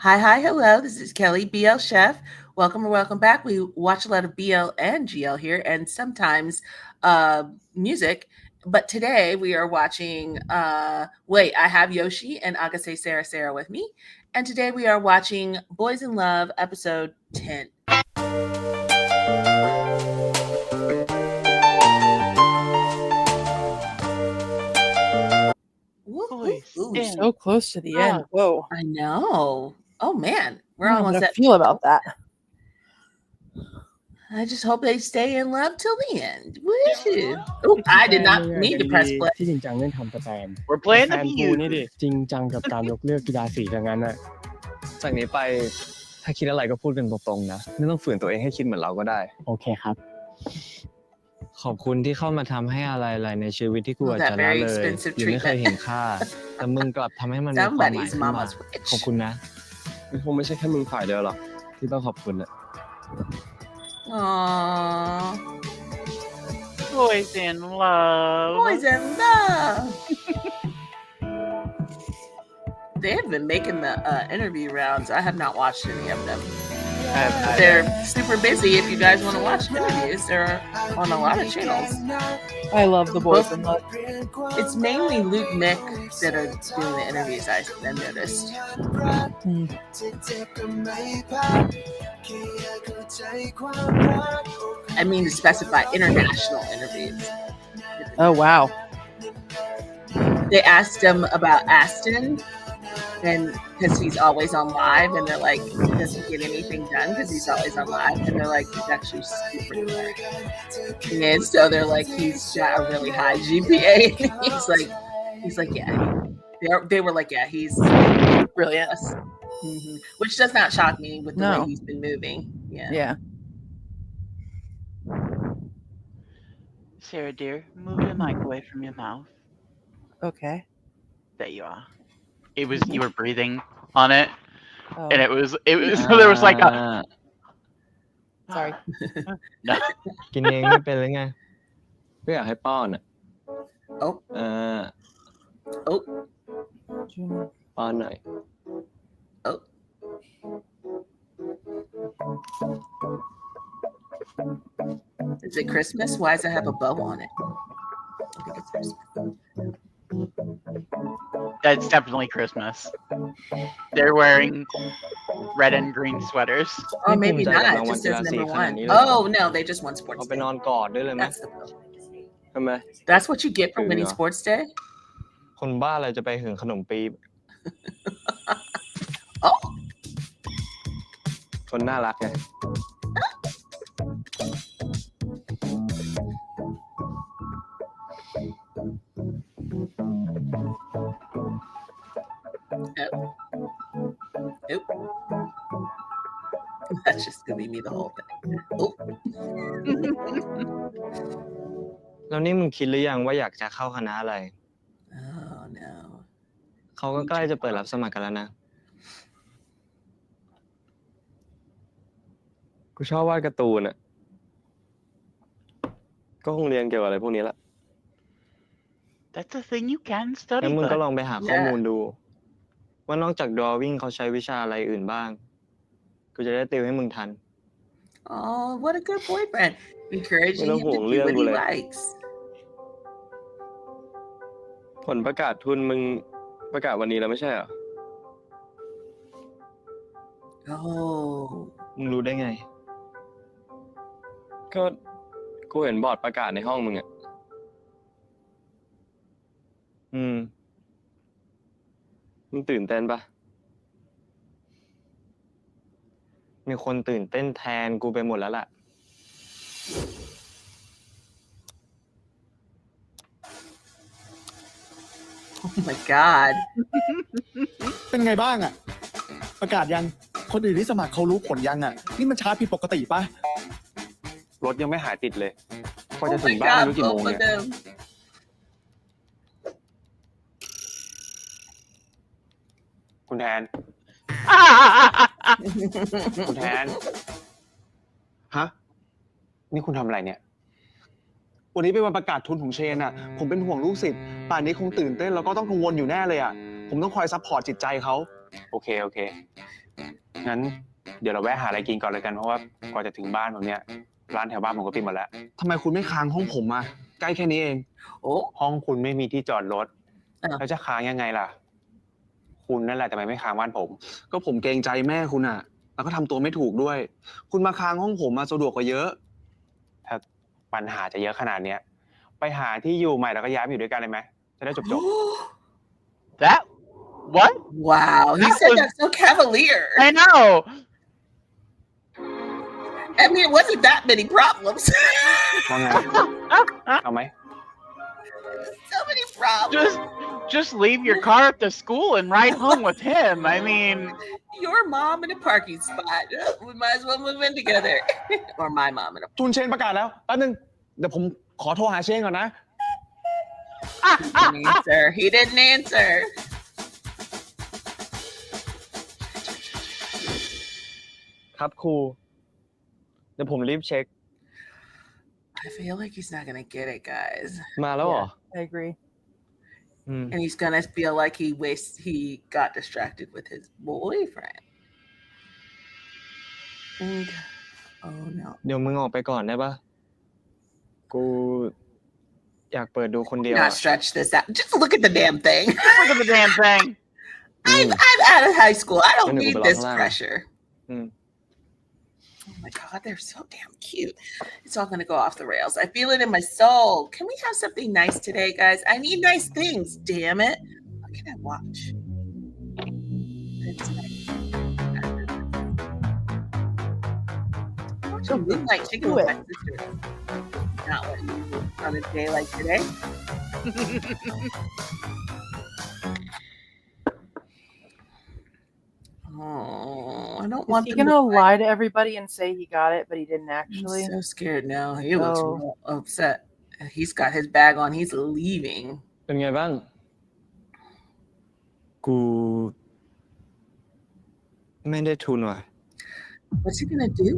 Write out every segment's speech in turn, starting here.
Hi, hello. This is Kelly, BL Chef. Welcome or welcome back. We watch a lot of BL and GL here, and sometimes music. But today we are watching. Wait, I have Yoshi and Agase Sarah with me, and today we are watching Boys in Love episode 10. So close to the end. Whoa. I know. Oh man, we're I don't know almost how at. to feel about that. I just hope they stay in love till the end. Woo! Oh, I did not mean to press play. ที่จริงจังเรื่องทำสแตน We're playing แฟ the นกูนี่ดิ views จริงจังกับการยกเลิกกีฬาสีอย่างนั้นน่ะจากนี้ไปถ้าคิดอะไรก็พูดกันตรงๆนะไม่ต้องฝืนตัวเองให้คิดเหมือนเราก็ได้โอเคครับขอบคุณที่เข้ามาทำให้อะไรๆในชีวิตที่กูอาจจะละเลยหรือไม่เคยเห็นค่าแต่มึงกลับทำให้มันมีความหมายขึ้นมาขอบคุณนะมันคงไม่ใช่แค่มึงฝ่ายเดียวหรอกที่ต้องขอบคุณน่ะ Aww. Boys in love. Boys in love. They have been making the interview rounds. I have not watched any of them. They're super busy. If you guys want to watch interviews, they're on a lot of channels. I love the Boys in Love. It's mainly Luke Nick that are doing the interviews, I noticed. I mean to specify international interviews. Oh, wow. They asked him about Aston, and because he's always on live, and they're like, does he get anything done because he's always on live? And they're like, he's actually super good. And so they're like, he's got a really high GPA. he's like, yeah. They were like, yeah, he's Brilliant. Mm-hmm. Which does not shock me with the way he's been moving. Yeah. Sarah, dear, move the mic away from your mouth. Okay. There you are. You were breathing on it, and it was there was like a. Sorry. No. กินเองไม่เป็นเลยไงก็อยากให้ป้อนอ่ะ Oh. ป้อนหน่อย Oh. Is it Christmas? Why does it have a bow on it? I think it's Christmas. That's definitely Christmas. They're wearing red and green sweaters. Or maybe not. It just says number one. Oh, no, they just won Sports เอาไป Day. นอนกอดด้วยเลยไหม That's the bow. ทำไม That's what you get for winning Sports Day? คนบ้าอะไรจะไปหึงขนมปี๊บ Oh. คนน่ารักไง Nope. That's just gonna be me the whole thing. Oh. แล้วนี่มึงคิดหรือยังว่าอยากจะเข้าคณะอะไร Oh no. เขาก็ใกล้จะเปิดรับสมัครกันแล้วนะกูชอบวาดการ์ตูนอ่ะก็คงเรียนเกี่ยวกับอะไรพวกนี้ละ That's a thing you can study. งั้นมึงก็ลองไปหาข้อมูล Yeah. ดูว่านอกจาก drawing เขาใช้วิชาอะไรอื่นบ้างกูจะได้ติวให้มึงทัน Oh, what a good boyfriend. Encouraging him to do what he likes. ผลประกาศทุนมึงประกาศวันนี้แล้วไม่ใช่เหรอ Oh. มึงรู้ได้ไงก็กูเห็นบอร์ดประกาศในห้องมึงอ่ะมึงตื่นเต้นปะมีคนตื่นเต้นแทนกูไปหมดแล้วล่ะ Oh my god. เป็นไงบ้างอ่ะประกาศยังคนอื่นที่สมัครเขารู้ผลยังอ่ะนี่มันช้าผิดปกติปะ รถยังไม่หายติดเลยพอจะ Oh ถึง my บ้าน god, รู้กี่โมง both เนี่ of ย them. คุณแทน คุณแทน ฮะ นี่คุณทำอะไรเนี่ย วันนี้เป็นวันประกาศทุนของเชนอ่ะผมเป็นห่วงลูกศิษย์ป่านนี้คงตื่นเต้นแล้วก็ต้องกังวลอยู่แน่เลยอ่ะผมต้องคอยซัพพอร์ตจิตใจเขา โอเค งั้นเดี๋ยวเราแวะหาอะไรกินก่อนเลยกันเพราะว่ากว่าจะถึงบ้านผมเนี่ยร้านแถวบ้านผมก็ปิดหมดแล้วทำไมคุณไม่ค้างห้องผมอ่ะใกล้แค่นี้เอง Oh. ห้องคุณไม่มีที่จอดรถแล้วจะค้างยังไงล่ะคุณนั่นแหละทำไมไม่ค้างบ้านผมก็ผมเกรงใจแม่คุณอ่ะแล้วก็ทำตัวไม่ถูกด้วยคุณมาค้างห้องผมมาสะดวกกว่าเยอะถ้าปัญหาจะเยอะขนาดเนี้ยไปหาที่อยู่ใหม่แล้วก็ย้ายไปอยู่ด้วยกันเลยไหมจะได้จบ That what? Wow, he That said was- that so cavalier. I know. I mean, it wasn't that many problems. ว่าไงเอาไหม So many problems. Just leave your car at the school and ride home with him. I mean, Your mom in a parking spot. We might as well move in together. Or my mom in a. ทุนเชนประกาศแล้วแป๊บนึงเดี๋ยวผมขอโทรหาเชนก่อนนะ Didn't answer. He didn't answer. ครับครูเดี๋ยวผมรีบเช็ค I feel like he's not gonna get it, guys. มาแล้วเหรอ I agree. And he's gonna feel like he got distracted with his boyfriend. And, oh no. เดี๋ยวมึงออกไปก่อนได้ปะกูอยากเปิดดูคนเดียว Not stretch this out. Just look at the damn thing. look at the damn thing. I'm out of high school. I don't Ano, need belong this lang. pressure. Mm. Oh my god, they're so damn cute. It's all gonna go off the rails. I feel it in my soul. Can we have something nice today, guys? I need nice things, damn it. What can I watch? It's like, watch a Moonlight Chicken with my sister. Not what you do on a day like today. Oh, I don't Is want he them gonna to lie to everybody and say he got it, but he didn't actually? I'm so scared now. He looks Oh. real upset. He's got his bag on. He's leaving. เป็นไงบ้าง กูไม่ได้ทุนว่ะ What's he gonna do?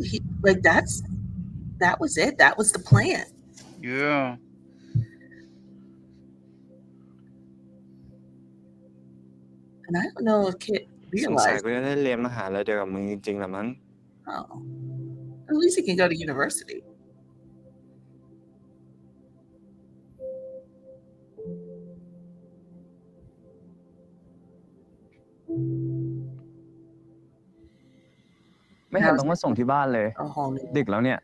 That was it. That was the plan. Yeah. And I don't know if Kit สงสัย realized. กูจะได้เรียนมหาลัยเดียวกับมึงจริงๆแหละมั้ง Oh, at least he can go to university.ไม่เห็นต้องมาส่งที่บ้านเลย A whole new. ดึกแล้วเนี่ย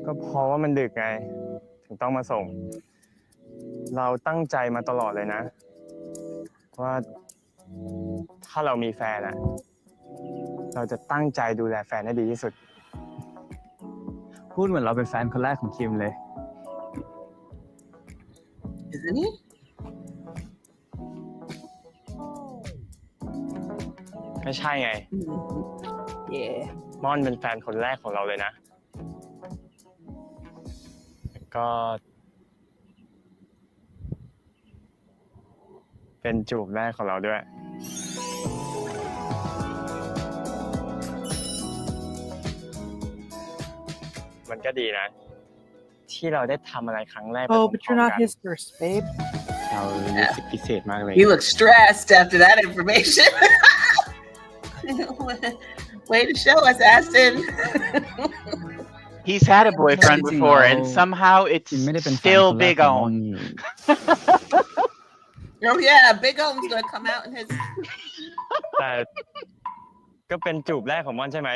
ก็เพราะว่ามันดึกไงถึงต้องมาส่ง เราตั้งใจมาตลอดเลยนะว่าถ้าเรามีแฟนอะเราจะตั้งใจดูแลแฟนให้ดีที่สุด พูดเหมือนเราเป็นแฟนคนแรกของคิมเลย Isn't he? ไม่ใช่ไง Yeah. ม่อนเป็นแฟนคนแรกของเราเลยนะแล้วก็ เป็นจูบแรกของเราด้วย มันก็ดีนะ ที่เราได้ทำอะไรครั้งแรก Oh, but you're not his first, babe. เรารู้สึกพิเศษมากเลย He looks stressed after that information. Way to show us, Aston. He's had a boyfriend before, and somehow it's คิมไม่ได้เป็นแฟน still คนแรก big ของม่อน on. นี่ Oh yeah, Big O's gonna come out in his. แต่ก็เป็นจูบแรกของม่อนใช่ไหม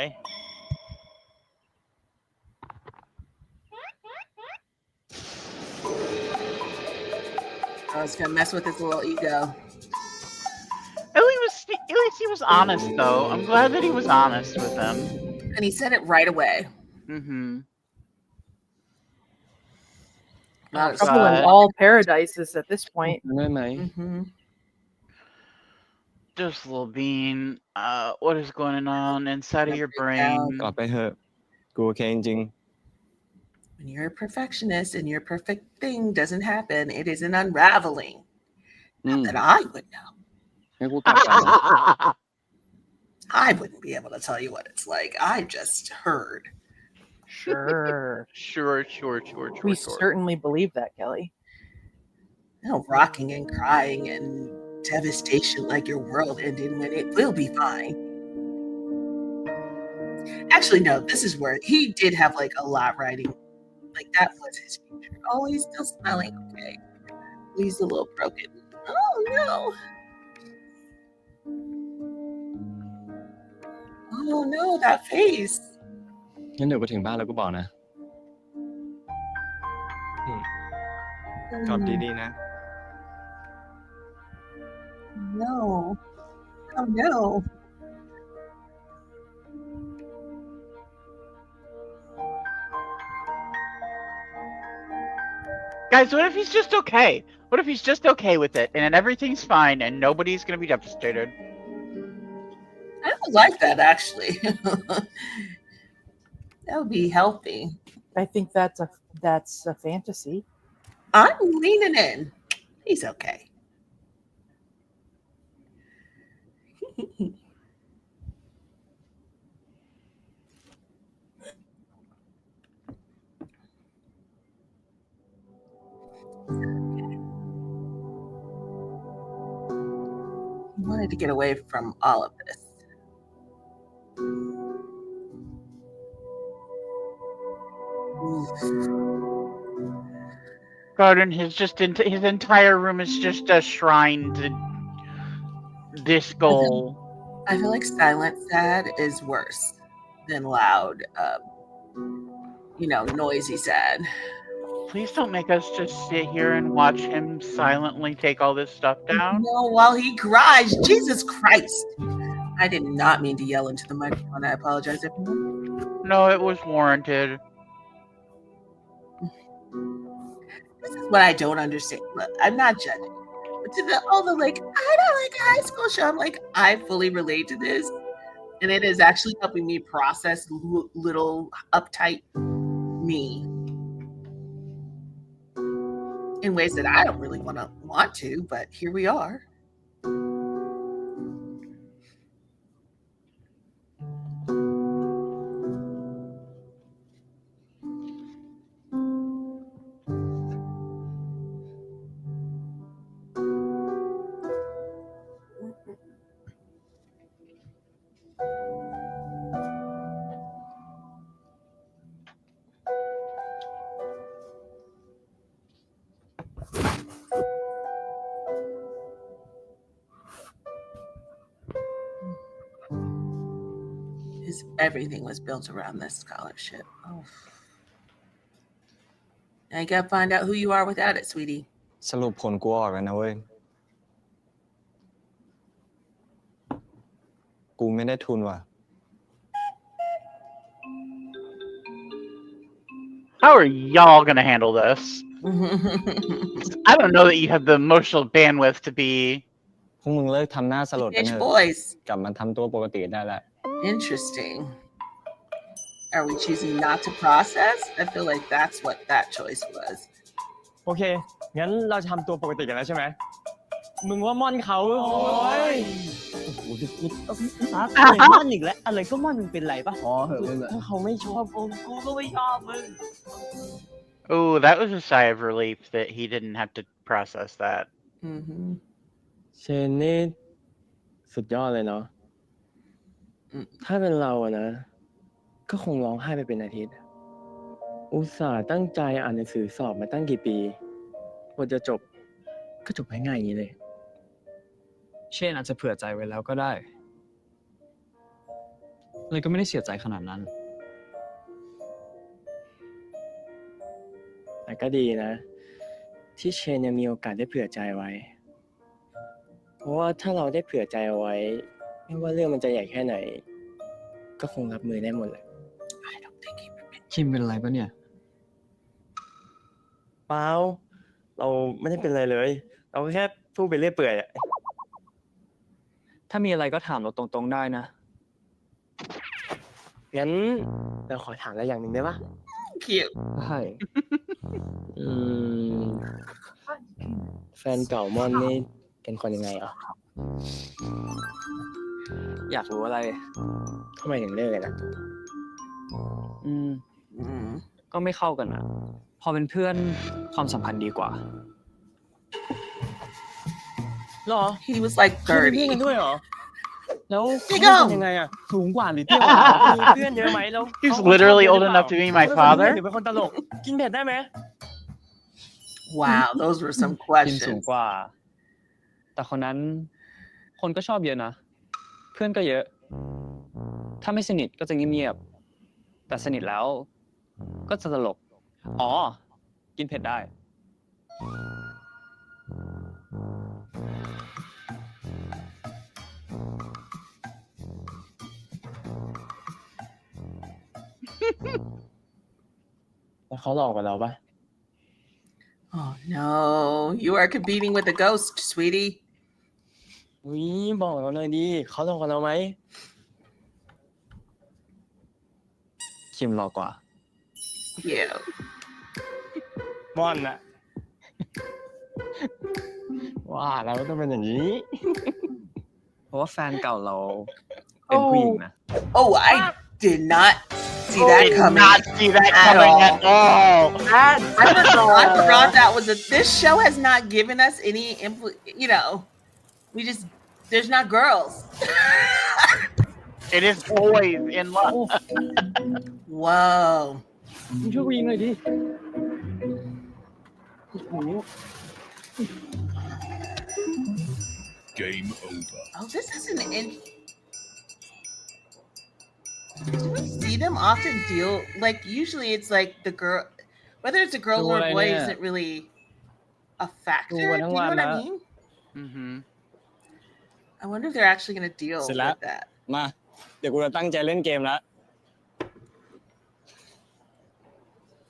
Oh, it's gonna mess with his little ego. At least he was honest, though. I'm glad that he was honest with them. And he said it right away. Mm-hmm. Oh, Trouble in God. all paradises at this point. ได้ไหม Mm-hmm. Just little bean. What is going on inside of your brain? กลับไปเถอะ กูโอเคจริง When you're a perfectionist and your perfect thing doesn't happen, it is an unraveling. ๆ Not that I would know. งั้นกูกลับก่อนนะ I wouldn't be able to tell you what it's like. I just heard. Sure. Sure. We certainly believe that, Kelly. No rocking and crying and devastation like your world ended when it will be fine. Actually, no, this is where he did have like a lot writing. Like that was his future. Oh, he's still smiling. Okay. He's a little broken. Oh no. Oh no, that face. งั้นเดี๋ยวไปถึงบ้านแล้วก็บอกนะกอดดีๆนะ No. Oh no. Guys, what if he's just okay? What if he's just okay with it and everything's fine and nobody's gonna be devastated? I would like that actually. That would be healthy. I think that's a fantasy. I'm leaning in. He's okay. He wanted to get away from all of this. Garden, his entire room is just a shrine to this goal. I feel like silent sad is worse than loud, noisy sad. Please don't make us just sit here and watch him silently take all this stuff down. No, while he cries. Jesus Christ. I did not mean to yell into the microphone. I apologize, everyone. No, it was warranted. This is what I don't understand. Look, I'm not judging. But to I don't like a high school show. I'm like, I fully relate to this. And it is actually helping me process little uptight me in ways that I don't really want to, but here we are. Everything was built around this scholarship. Oh. Now you gotta find out who you are without it, sweetie. สรุปผลกูออกแล้วนะเว้ย กูไม่ได้ทุนว่ะ How are y'all gonna handle this? I don't know that you have the emotional bandwidth to be. พวกมึงเลิกทำหน้าสลดกันเถอะ boys. กลับมาทำตัวปกติได้แล้ว Interesting. Are we choosing not to process? I feel like that's what that choice was. โอเค งั้นเราทำตัวปกติกันแล้วใช่ไหม มึงว่าม่อนเขาโอ้ย ม่อนอีกแล้วอะไรก็ม่อนมึงเป็นไรปะอ๋อเหอะมึงถ้าเขาไม่ชอบกูก็ไม่ชอบมึง Oh, that was a sigh of relief that he didn't have to process that. เชนนี่สุดยอดเลยเนาะ ถ้าเป็นเราอะนะ ก็คงร้องไห้ไปเป็นอาทิตย์ อุตส่าห์ตั้งใจอ่านหนังสือสอบมาตั้งกี่ปีกว่าจะจบก็จบง่ายๆอย่างนี้เลย เช่นอาจจะเผื่อใจไว้แล้วก็ได้เลยก็ไม่ได้เสียใจขนาดนั้น แต่ก็ดีนะ ที่เชนยังมีโอกาสได้เผื่อใจไว้ เพราะว่าถ้าเราได้เผื่อใจเอาไว้ไม่ว่าเรื่องมันจะใหญ่แค่ไหนก็คงรับมือได้หมดแหละคิมเป็นอะไรปะเนี่ยเปล่าเราไม่ได้เป็นอะไรเลยเราแค่พูดไปเรื่อยเปื่อยอะถ้ามีอะไรก็ถามเราตรงๆได้นะงั้นเราขอถามอะไรอย่างหนึ่งได้ปะ Cute. ใช่แฟนเก่าม่อนนี่เป็นคนยังไงอ่ะอยากรู้อะไรทำไมถึงเลิกกันอ่ะก็ไม่เข้ากันอ่ะพอเป็นเพื่อนความสัมพันธ์ดีกว่าหรอ He was like เพื่อน 30. กันด้วยเหรอ แล้ว Big เขา O เป็นยังไงอะสูงกว่าหรือเตี้ยกว่ามีเพื่อนเยอะไหมแล้ว He's literally old enough to be my หรือ father. เป็นคนตลกกินเผ็ดได้ไหม Wow, those were some กินสูง questions. กว่า แต่คนนั้นคนก็ชอบเยอะนะ เพื่อนก็เยอะ ถ้าไม่สนิทก็จะเงียบๆแต่สนิทแล้ว ก็จะตลก อ๋อ กินเผ็ดได้ แล้วเขาหลอกกับเราปะ Oh no, you are competing with the ghost, sweetie. อุ้ยบอกเราหน่อยดิเขาหลอกกับเราไหม คิมหล่อกว่า Yeah. ม่อนอะว่าแล้วต้องเป็นอย่างนี้ เพราะว่าแฟนเก่าเราเป็นผู้หญิงนะ Oh, I did not see that Did coming. not see that at coming all. at all. I forgot that was this show has not given us any there's not girls. It is always in love. Whoa. มึงช่วยกูยิงหน่อยดิ Game over. Oh, this is an do we see them often deal like usually it's like the girl whether it's a girl or a boy isn't really a factor. Do you know what I mean? Mm-hmm. I wonder if they're actually going to deal with that. มา เดี๋ยวกูจะตั้งใจเล่นเกมแล้ว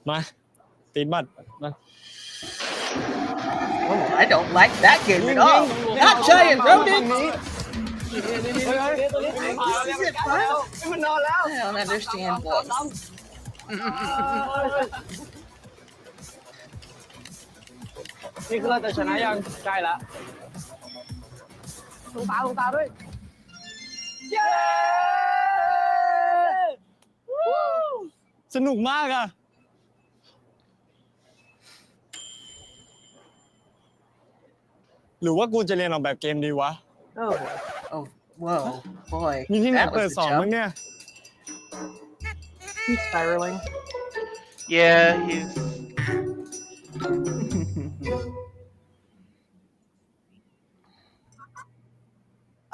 มาติดบัตรมา Oh, I don't like that game at all. Not giant rodents. This isn't fun. I don't understand boys. นี่คือเราจะชนะยังใกล้ละลงตาด้วย เย้ สนุกมากอะหรือว่ากูจะเรียนออกแบบเกมดีวะ Oh, whoa, boy. มีที่ไหน That เปิด was ส a อน jump. มั้งเนี่ย He's spiraling. Yeah, he's.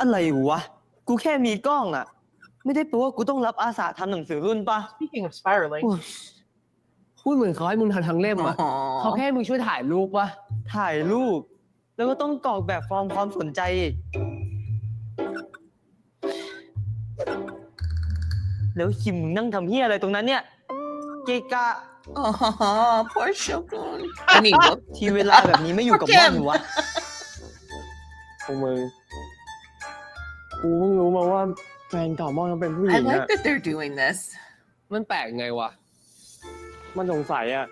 อะไรวะ กูแค่มีกล้องอะไม่ได้แปลว่ากูต้องรับอาสาทำหนังสือรุ่นปะ Speaking of spiraling, พูดเหมือนเขาให้มึงทำทั้งเล่มอะเขา Aw. แค่ให้มึงช่วยถ่ายรูปปะถ่ายรูป แล้วก็ต้องกรอกแบบฟอร์มความสนใจอีกแล้วคิมมึงนั่งทำเหี้ยอะไรตรงนั้นเนี่ย เกะกะ Oh, poor Shogun. I mean, whoop. ที่เวลาแบบนี้ไม่อยู่กับม่อนวะพวกมึงกูเพิ่งรู้มาว่าแฟนเก่าม่อนเขาเป็นผู้หญิ I ง like อะ that they're doing this. มันแปลกไงวะ มันสงสัยอะ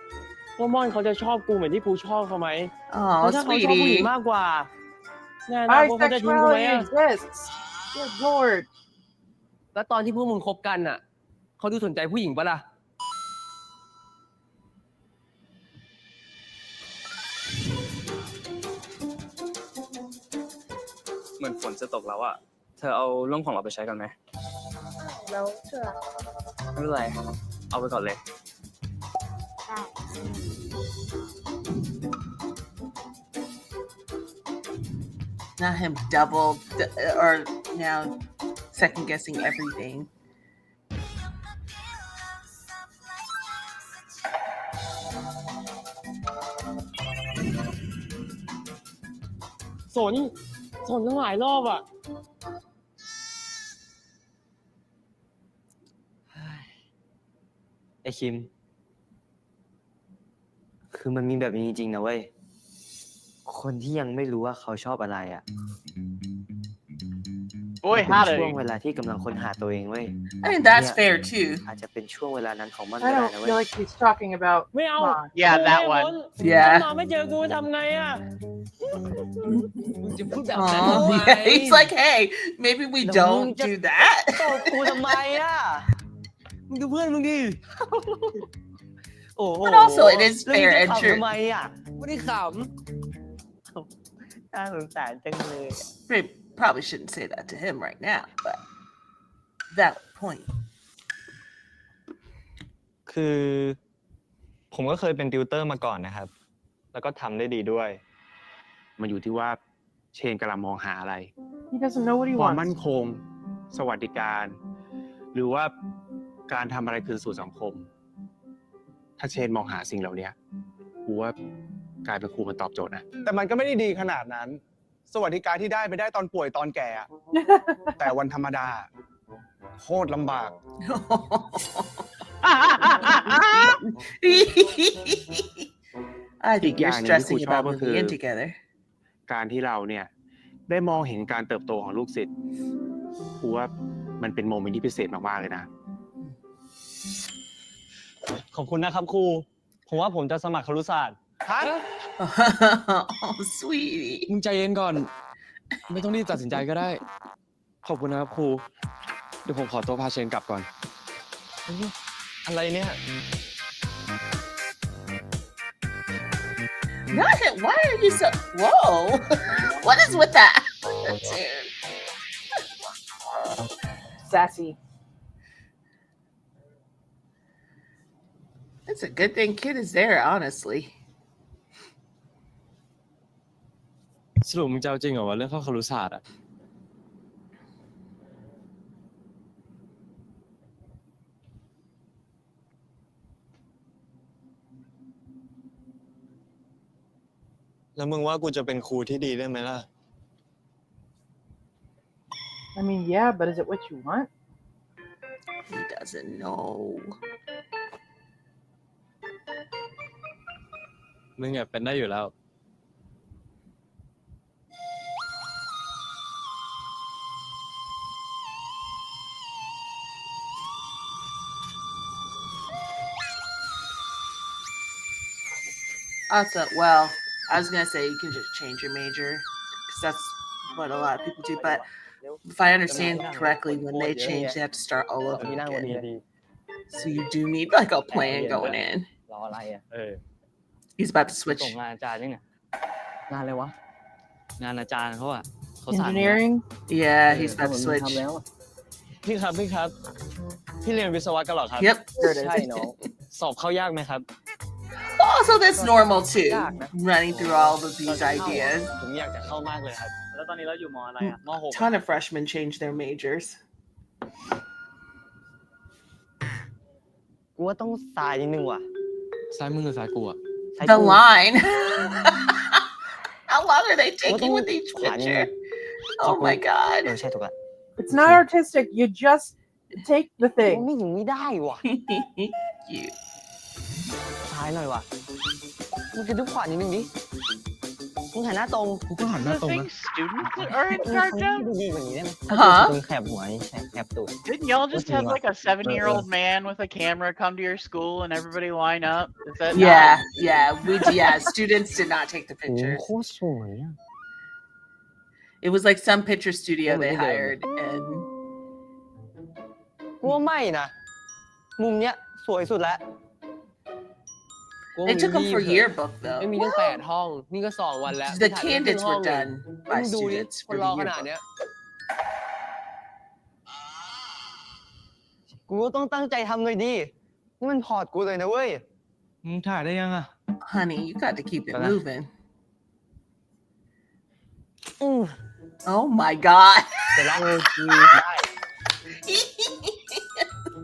ว่าม่อนเขาจะชอบกูเหมือนที่กูชอบเขาไหม Oh, ถ้าเขาชอบผู้หญิง sweetie. มากกว่าแน่นะพวกเขาจะทิ้งกูไหม bisexuality อะ exists. Good lord. แล้วตอนที่พวกมึงคบกันอะเขาดูสนใจผู้หญิงปะล่ะ เหมือนฝนจะตกแล้วอะเธอเอาร่มของเราไปใช้กันไหม แล้วเธอ ไม่เป็นไร เอาไปก่อนเลย ได้ Not him or now second guessing everything. สนตั้งหลายรอบอะไอคิม คือมันมีแบบนี้จริงๆนะเว้ย คนที่ยังไม่รู้ว่าเขาชอบอะไรอะ Boy, เป็น howdy. ช่วงเวลาที่กำลังค้นหาตัวเองเว้ย I mean, that's fair too. อาจจะเป็นช่วงเวลานั้นของมัน I ก็ได้ don't นะเว้ย feel like he's talking about ไม่เอา Ron. Yeah, that one. Yeah. มาไม่เจอกูทำไงอะมึงจะพูดแบบนั้น Oh, ทำไม yeah. He's like, hey, maybe we don't do that. ตบกูทำไมอะมึงดูเพื่อนมึงดิ โอ้โห But also, it is แล้วมึง fair จะ and ขำ true. ทำไมอะไม่ได้ขำน่าสงสารจังเลย Right. probably shouldn't say that to him right now, but valid point. คือผมก็เคยเป็นติวเตอร์มาก่อนนะครับ แล้วก็ทำได้ดีด้วย มันอยู่ที่ว่าเชนกำลังมองหาอะไร He doesn't know what he ความมั่น wants. คง สวัสดิการ หรือว่าการทำอะไรคืนสู่สังคม ถ้าเชนมองหาสิ่งเหล่านี้กูว่ากลายเป็นครูมันตอบโจทย์นะ แต่มันก็ไม่ได้ดีขนาดนั้น สวัสดิการที่ได้ไปได้ตอนป่วยตอนแก่อะ แต่วันธรรมดาโคตรลำบาก I think you're อีกอย่างหนึ่งที่ครู stressing ชอบ about ก็คือ moving in together. การที่เราเนี่ยได้มองเห็นการเติบโตของลูกศิษย์กูว่ามันเป็นโมเมนต์ที่พิเศษมากๆเลยนะ ขอบคุณนะครับครู ผมว่าผมจะสมัครครุศาสตร์ Oh, sweetie. มึงใจเย็นก่อน ไม่ต้องรีบตัดสินใจก็ได้ ขอบคุณนะครับครู เดี๋ยวผมขอตัวพาเชนกลับก่อน อะไรเนี่ย Not him. Why are you so? Whoa! What is with that? Sassy. It's a good thing Kid is there, honestly. สรุปมึงจะเอาจริงเหรอวะเรื่องเข้าครุศาสตร์อะแล้วมึงว่ากูจะเป็นครูที่ดีได้ไหมล่ะ I mean, yeah, but is it what you want? He doesn't know. มึงอะเป็นได้อยู่แล้ว Also, well, I was gonna say you can just change your major because that's what a lot of people do. But if I understand correctly, when they change, they have to start all over again. So you do need like a plan going in. รออะไรอ่ะ He's about to switch. ส่งงานอาจารย์นี่ไงงานอะไรวะ งานอาจารย์เขาอ่ะเขาสั่ง Engineering? Yeah, he's about to ทำ switch. แล้วอะ พี่ครับ พี่เรียนวิศวะกันเหรอครับ Yep. There it ใช่ is. น้อง สอบเข้ายากไหมครับ Oh, so that's normal too. Running through all of these ideas. ผมอยากจะเข้ามากเลยครับ แล้วตอนนี้เราอยู่มอะไรอะม A .6 ton of freshmen change their majors. กูว่าต้องสายนิดนึงว่ะ ซ้ายมึงหรือซ้ายกูอะ สาย The กู line. How long are they taking with each picture? Oh my god. ใช่ถูกละ It's not artistic. You just take the กู thing. ไม่ถึงไม่ได้ว่ะ Cute. ซ้ายหน่อยว่ะมึงจะดูขวานิดนึงดิมึงหันหน้าตรง กูก็หันหน้า The ตรงนะ things students are in มึง charge ให้ of? ดูดีกว่านี้ได้ไหม Huh? มึงแคบหัวนี่แคบตูด Didn't y'all just What's have he like a 7-year-old man with a camera come to your school and everybody line up? Is that Yeah, yeah. Students did not take the โอ้โห picture. โคตรสวยอ่ะ It was like some picture studio they hired, and กูว่าไม่นะ มุมเนี้ยสวยสุดแล้ว they took them for yearbook ไม่มี though. ตั้ง8 ห้อง นี่ก็ 2 วันแล้ว The candidates were done มึ by งดูดิ students คน for ร the อขนาด yearbook. เนี้ย กูก็ต้องตั้งใจทำเลยดิ นี่มันพอร์ตกูเลยนะเว้ย มึงถ่ายได้ยังอะ Honey, you got to keep it moving. อือ Oh my god. เสร็จแล้ว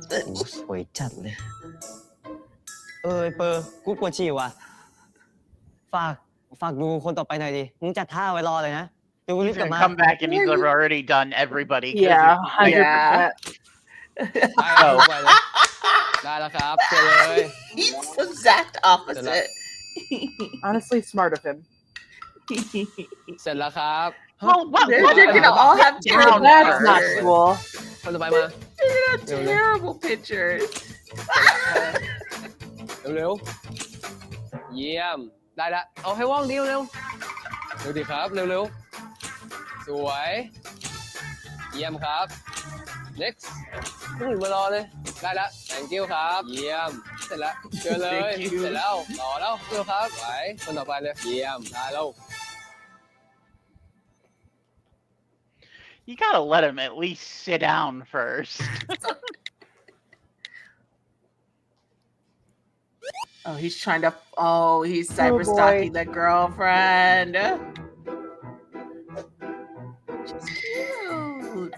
ได้โอ้สวยจัดเลย เออเปอร์กูปวดฉี่ว่ะ ฝากดูคนต่อไปหน่อยดิ มึงจัดท่าไว้รอเลยนะ เดี๋ยวกูรีบ he's กลับ gonna มา come back and he's already done everybody? 'cause Yeah, he's- 100%. ได้แล้วไปเลยได้แล้วครับเจอเลย He's the exact opposite. Honestly, smart of him. เสร็จแล้วครับ Well, what? They're gonna all have Now terrible that's not pictures. cool. คนต่อไปมา They're gonna have terrible pictures. เร็วๆ เยี่ยม ได้ละ เอาให้ว่องดิเร็วเร็วดิครับ เร็วๆ สวย เยี่ยมครับ next ผู้อื่นมารอเลย ได้ละ thank you ครับ เยี่ยม เสร็จแล้วเจอเลย Thank you เสร็จแล้วรอแล้วเร็วครับไหวคนต่อไปเลย เยี่ยม ได้แล้ว You gotta let him at least sit down first. Oh, he's trying to. Oh, he's cyberstalking the girlfriend. She's cute.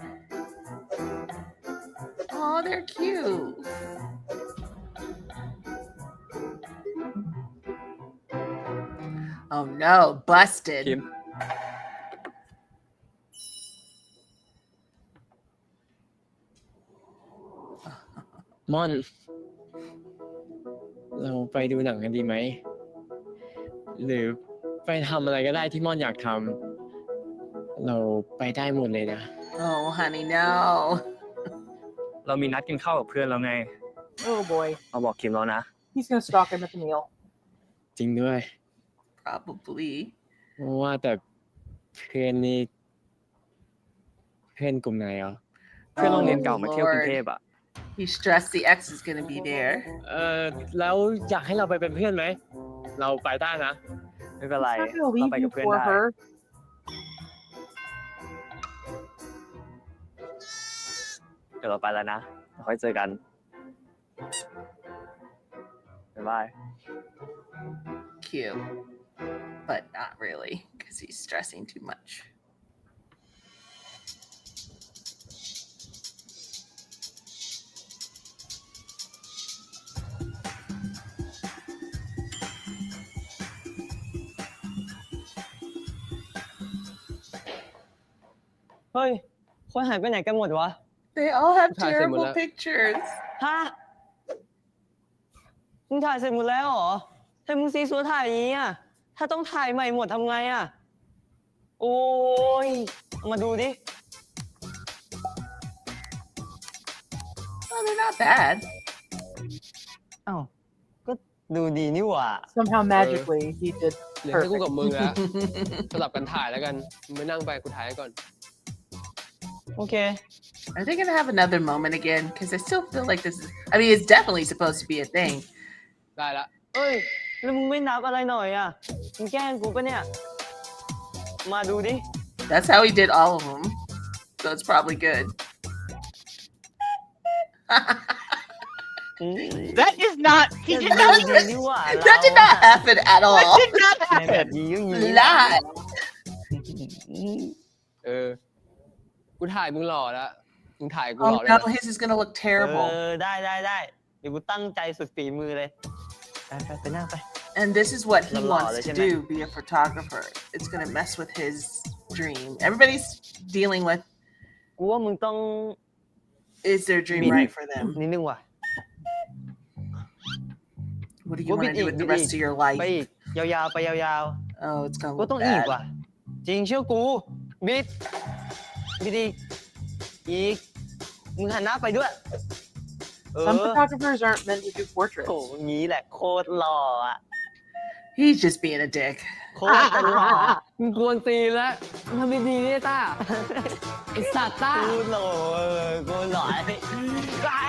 Oh, they're cute. Oh no, busted. คิมม่อน เราไปดูหนังกันดีไหม หรือไปทำอะไรก็ได้ที่ม่อนอยากทำ เราไปได้หมดเลยนะ Oh, honey, no. เรามีนัดกินข้าวกับเพื่อนแล้วไง Oh boy. เราบอกคิมแล้วนะ He's gonna stalk him at the meal. จริงด้วย Probably. ว่าแต่เพื่อนนี่เพื่อนกลุ่มไหนอ่ะเพื่อนโรงเรียนเก่ามาเที่ยวกรุงเทพอ่ะ He's stressed the ex is gonna be there. แล้วอยากให้เราไปเป็นเพื่อนไหม เราไปได้นะ ไม่เป็นไร He's not gonna เรา leave ไป you กับเพื่อน for ได้ her. เดี๋ยวเราไปแล้วนะค่อยเจอกัน บ๊ายบาย Cute. But not really, because he's stressing too much. เฮ้ย คนหายไปไหนกันหมดวะ They all haveถ่ายเสร็จหมด terrible แล้ว pictures. ฮะ มึงถ่ายเสร็จหมดแล้วเหรอทำไมมึงซีซัวถ่ายอย่างนี้อ่ะ ถ้าต้องถ่ายใหม่หมดทำไงอ่ะ โอ้ยเอามาดูดิ Oh, they're not bad. อ้าว ก็ดูดีนี่หว่า Somehow magically he did เหลือแค่กู perfect. กับมึงแล้วสลับกันถ่ายแล้วกันมึงไม่นั่งไปกูถ่ายให้ก่อน โอเค Are they gonna have another moment again? Because I still feel like this is. I mean, it's definitely supposed to be a thing. ได้ละ เอ้ย แล้วมึงไม่นับอะไรหน่อยอ่ะ มึงแกล้งกูปะเนี่ย มาดูดิ That's how he did all of them. So it's probably good. That is not. He did not. ดีนี่หว่า That did not happen at That all. did not ในแบบ happen. นี้อย่างนี้ Not. กูถ่ายมึงหล่อแล้วมึงถ่ายกูห Oh ล่อเลย no, นะ his is gonna look เอ terrible. อ ได้ เดี๋ยวกูตั้งใจสุดฝีมือเลย ไปนั่งไป And this is what he Lala, wants to isn't it? do: be a photographer. It's gonna mess with his dream. Everybody's dealing with กูว่ามึงต้อง is their dream Bit. right for them? นิดนึงว่ะ What do you Well, want to bit do with the bit rest of your ไป life? อีก ยาวๆ ไปยาว Oh, it's ๆ gonna กู look ต้องอีก bad. ว่ะ จริงเชื่อกู บิดอีก มึงหันหน้าไปด้วย Some photographers aren't meant to do โอ้ portraits. งี้แหละโคตรหล่ออ่ะ He's just being a dick. โคตรจะหล่อ มึงกวนตีนแล้วมึงทำดีๆเนี่ยต้าไอ้สัตว์ต้า กูหล่อกูหล่อได้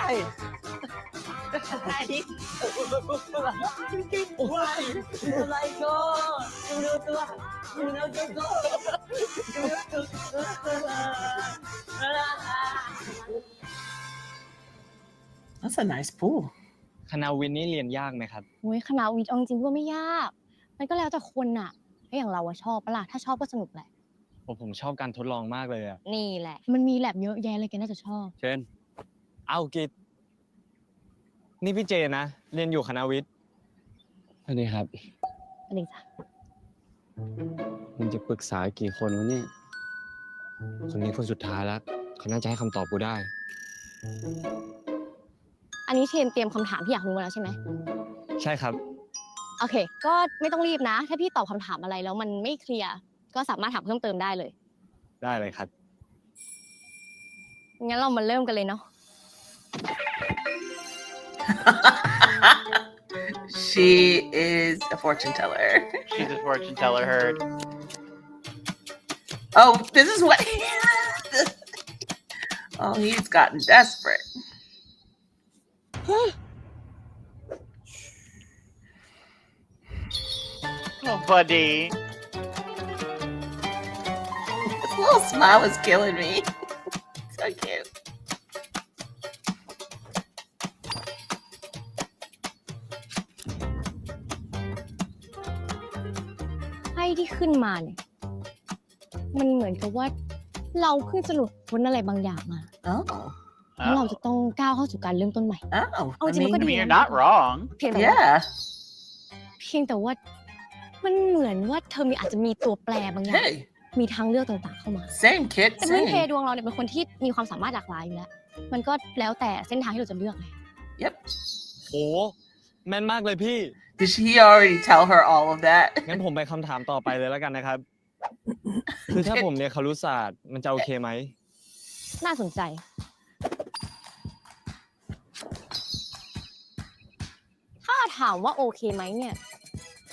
อะไรก็ดูตัวดูThat's a nice pool. คณะวินนี่เรียนยากไหมครับ โอ้ยคณะวิทย์เอาจริงๆก็ไม่ยาก มันก็แล้วแต่คนน่ะถ้าอย่างเราอะชอบปะล่ะถ้าชอบก็สนุกแหละ ผมชอบการทดลองมากเลยอ่ะ นี่แหละ มันมีแลบเยอะแยะเลยแกน่าจะชอบ เช่น เอากิจนี่พี่เจนะ เรียนอยู่คณะวิทย์สวัสดีครับ อันนี้จ้ะ มึงจะปรึกษากี่คนวะเนี่ย คนนี้คนสุดท้ายแล้ว เขาน่าจะให้คำตอบกูได้ อันนี้เชนเตรียมคำถามที่อยากรู้มาแล้วใช่ไหม ใช่ครับ โอเค ก็ไม่ต้องรีบนะ ถ้าพี่ตอบคำถามอะไรแล้วมันไม่เคลียร์ ก็สามารถถามเพิ่มเติมได้เลย ได้เลยครับ งั้นเรามาเริ่มกันเลยเนาะ She is a fortune teller. She's a fortune teller. Heard. Oh, this is what. Oh, he's gotten desperate. Oh, buddy. little smile was killing me. So cute. ไพ่ที่ขึ้นมาเนี่ยมันเหมือนกับว่าเราเพิ่งจะหลุดพ้นอะไรบางอย่างมา Oh. แล้วเราจะต้องก้าวเข้าสู่การเริ่มต้นใหม่ Oh. เอาจริงมันก็ I ดี mean, you're นะ not wrong. เพียงแต่ว่า Yeah. เพียงแต่ว่ามันเหมือนว่าเธออาจจะมีตัวแปรบางอย่าง Hey. มีทางเลือกต่างๆเข้ามา Same kid. แต่พื้นเพ Same. ดวงเราเนี่ยเป็นคนที่มีความสามารถหลากหลายอยู่แล้ว มันก็แล้วแต่เส้นทางที่เราจะเลือกเลย Yep. โอ้แม่นมากเลยพี่ Did he already tell her all of that? งั้นผมไปคำถามต่อไปเลยแล้วกันนะครับ คือถ้าผมเรียนครุศาสตร์มันจะโอเคไหม น่าสนใจ ถ้าถามว่าโอเคไหมเนี่ย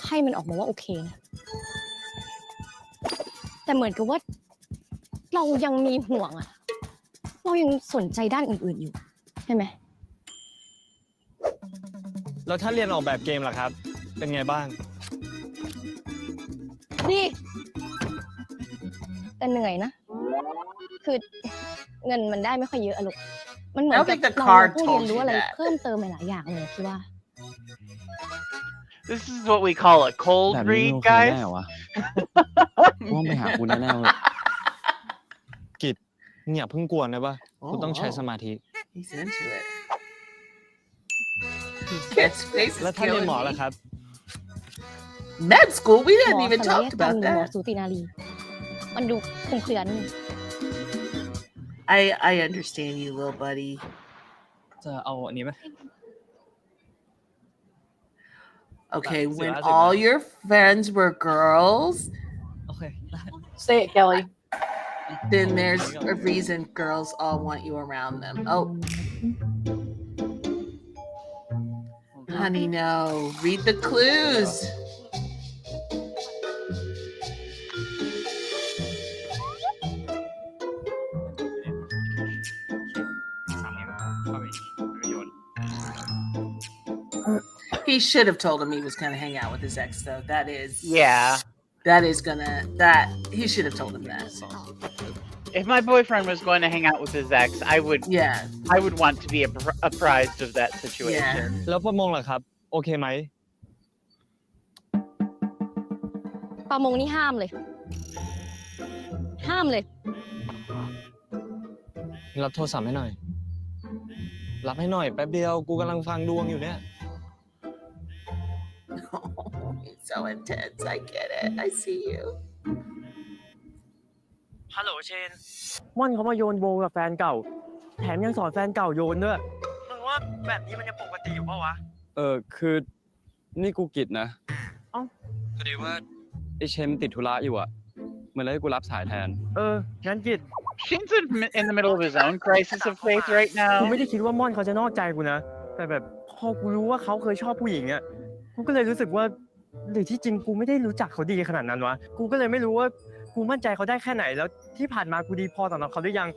ให้มันออกมาว่าโอเคนะแต่เหมือนกับว่าเรายังมีห่วงอะเรายังสนใจด้านอื่นๆอยู่ใช่ไหม แล้วถ้าเรียนออกแบบเกมล่ะครับ เป็นไงบ้าง ดีแต่เหนื่อยนะ คือเงินมันได้ไม่ค่อยเยอะอะลูกมันเหมือนกับเราต้องเรียนรู้อะไรเพิ่มเติมหลายๆอย่างเลยพี่ว่า This is what we call a cold แบบนี้ read, โอเค guys. แน่วะว่างไปหาคุณแน่ๆเลย กิจเนี่ยเพิ่งกวนนะปะ Oh, คุณต้องใช้ wow. สมาธิ He's into it. Kid's face แล้ว is ถ้าเรียน killing หมอล่ะ me. ครับ Med school? We หม didn't อ even ศัลย talk กรรม about หรือหมอ that. สูตินารีมันดูคลุมเครือนิดนึง I understand you, little buddy. จะเอาอันนี้ไหม Okay, Right, so when as it all was. your friends were girls, โอเค Say it, Kelly. then there's a reason girls all want you around them. Oh. Honey, no. Read the clues. He should have told him he was gonna hang out with his ex, though. That is he should have told him that. If my boyfriend was going to hang out with his ex, I would want to be apprised of that situation. แล้วประมงล่ะครับ โอเคไหม ประมงนี่ห้ามเลย ห้ามเลย รับโทรศัพท์ให้หน่อย รับให้หน่อยแป๊บเดียว กูกำลังฟังดวงอยู่เนี่ย He's so intense. I get it. I see you. ฮัลโหลเชนม่อนเขามาโยนโบกับแฟนเก่า แถมยังสอนแฟนเก่าโยนด้วย มึงว่าแบบนี้มันยังปกติอยู่ปะวะ คือนี่กูกิจนะ เอ้า พอดีว่าไอเชมติดธุระอยู่อะเหมือนเลยให้กูรับสายแทน งั้นกิจ Shane's in the middle of his own crisis of faith right กู now. ไม่ได้คิดว่าม่อนเขาจะนอกใจกูนะ แต่แบบพอกูรู้ว่าเขาเคยชอบผู้หญิงอะกูก็เลยรู้สึกว่าหรือที่จริงกูไม่ได้รู้จักเขาดีขนาดนั้นวะ กูก็เลยไม่รู้ว่ากูมั่นใจเขาได้แค่ไหนแล้วที่ผ่านมากูดีพอสำหรับเขาหรือยัง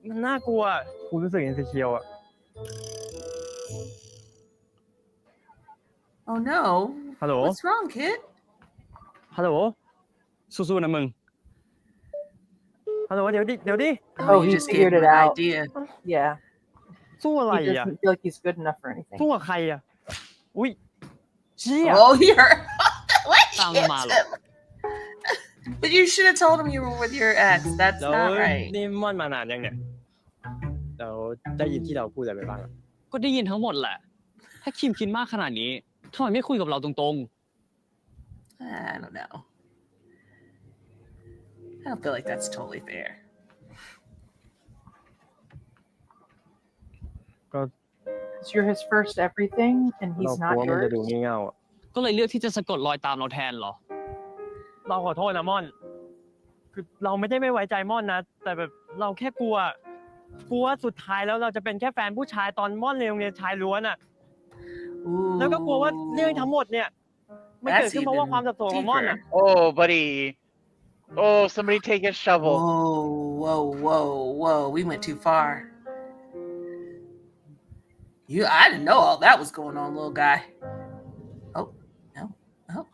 มันน่ากลัว กูรู้สึกอินสิเคียวอะ Oh no. ฮัลโหล What's wrong, kid? ฮัลโหล สู้ๆนะมึง ฮัลโหลเดี๋ยวดิ Oh, you he just gave figured him it an out. idea. Yeah. สู้อะไร He อ่ะ doesn't feel like he's good enough for anything. สู้กับใครอ่ะ อุ้ยเชี่ย Oh, you're. What? Sound Hit malo. him. But you should have told him you were with your ex. That's แล้ว not right. นี่ม่อนมานานยังเนี่ยเราได้ยินที่เราพูดอะไรไปบ้างอะ ก็ได้ยินทั้งหมดแหละ ถ้าคิมคิดมากขนาดนี้ทำไมไม่คุยกับเราตรง I don't know. I don't feel like that's totally fair. ก็ You're his first everything, and เรา he's กลั not วมันจะ yours. ดูงี่เง่าอะ ๆ ก็เลยเลือกที่จะสะกดรอยตามเราแทนเหรอ เราขอโทษนะม่อน คือเราไม่ได้ไม่ไว้ใจม่อนนะ แต่แบบเราแค่กลัวสุดท้ายแล้วเราจะเป็นแค่แฟนผู้ชายตอนม่อนเรียนโรงเรียนชายล้วนอะ แล้วก็กลัวว่าเรื่องทั้งหมดเนี่ยมันเกิดขึ้นเพราะว่าความสับสนของม่อนอะ Oh, buddy. Oh, somebody take a shovel. Whoa. We went too far. I didn't know all that was going on, little guy. Oh,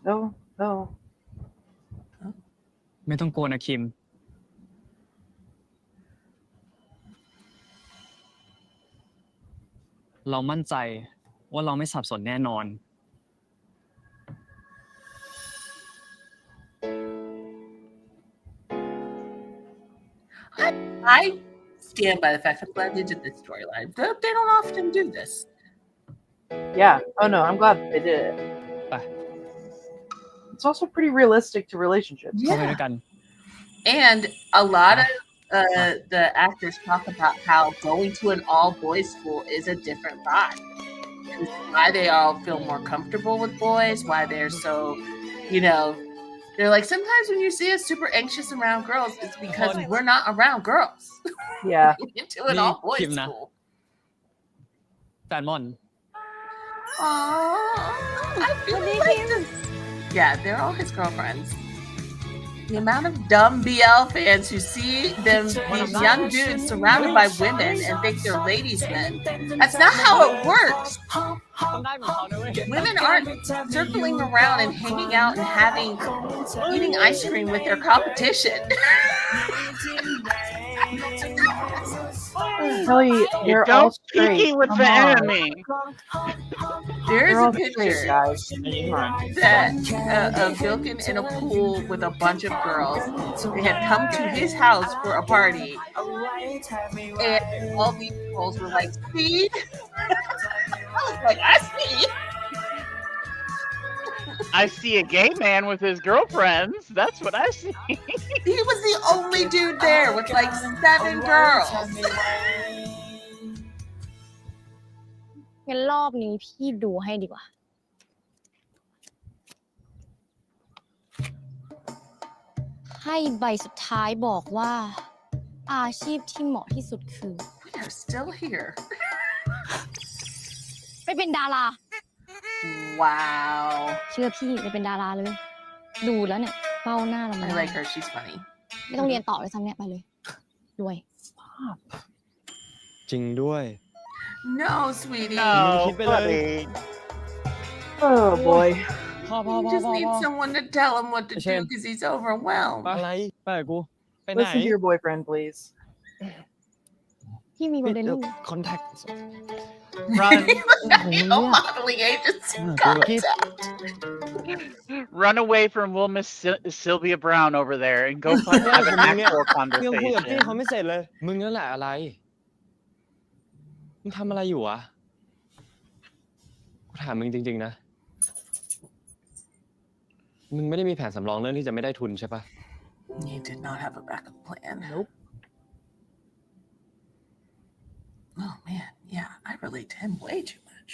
no. Oh. ไม่ต้องกลัวนะคิม เรามั่นใจว่าเราไม่สับสนแน่นอน I stand by the fact I'm glad they did this storyline. They don't often do this. Yeah. Oh no, I'm glad they did it. It's also pretty realistic to relationships. Yeah. And a lot of the actors talk about how going to an all-boys school is a different vibe. And why they all feel more comfortable with boys, why they're so, they're like, sometimes when you see us super anxious around girls, it's because we're not around girls. Yeah. Into an all-boys school. แฟนมอน I feel like this. Yeah, they're all his girlfriends. The amount of dumb BL fans who see these young dudes surrounded by women and think they're ladies' men. That's not how it works. Women aren't circling around and hanging out and eating ice cream with their competition. Kelly, they're all straight. With the enemy. There's They're a all picture straight, guys. of Gilkin in a pool with a bunch of girls. They had come to his house for a party, and all these girls were like, "See?" I was like, "I see." I see a gay man with his girlfriends. That's what I see. He was the only dude there with like 7 girls. งั้นรอบนี้พี่ดูให้ดีกว่าให้ใบสุดท้ายบอกว่าอาชีพที่เหมาะที่สุดคือ They're still here. ไปเป็นดารา Wow. เชื่อพี่ไปเป็นดาราเลยดูแล้วเนี่ยเป้าหน้าเรา I like her. She's funny. ไม่ต้องเรียนต่อเลยซ้ำเนี่ยไปเลยรวย จริงด้วย No, sweetie. No, buddy. Oh boy. You just need someone to tell him what to do because he's overwhelmed. อะไรไปกับกูไปไหน Listen to your boyfriend, please. พี่มีประเด็นเรื่อง contact Run. No modeling agency contact. Run away from Wilma Sylvia Brown over there and go have an actual ยังคุยกับพี่ conversation. เขาไม่เสร็จเลยมึงนั่นแหละอะไรมึงทำอะไรอยู่วะกูถามมึงจริงๆนะมึงไม่ได้มีแผนสำรองเรื่องที่จะไม่ได้ทุนใช่ปะ You did not have a backup plan. Nope. Oh man, yeah, I relate to him way too much.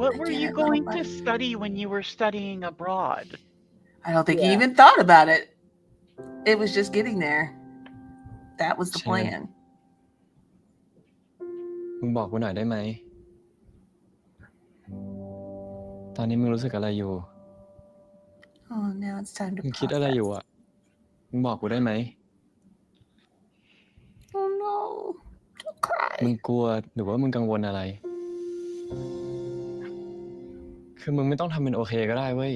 What were you going to study when you were studying abroad? I don't think he even thought about it. It was just getting there. That was the plan. มึงบอกกูหน่อยได้ไหมตอนนี้มึงรู้สึกอะไรอยู่ Oh, now it's time to มึงคิดอะไรอยู่อ่ะมึงบอกกูได้ไหม Oh no, don't cry. มึงกลัวหรือว่ามึงกังวลอะไร คือมึงไม่ต้องทำเป็นโอเคก็ได้เว้ย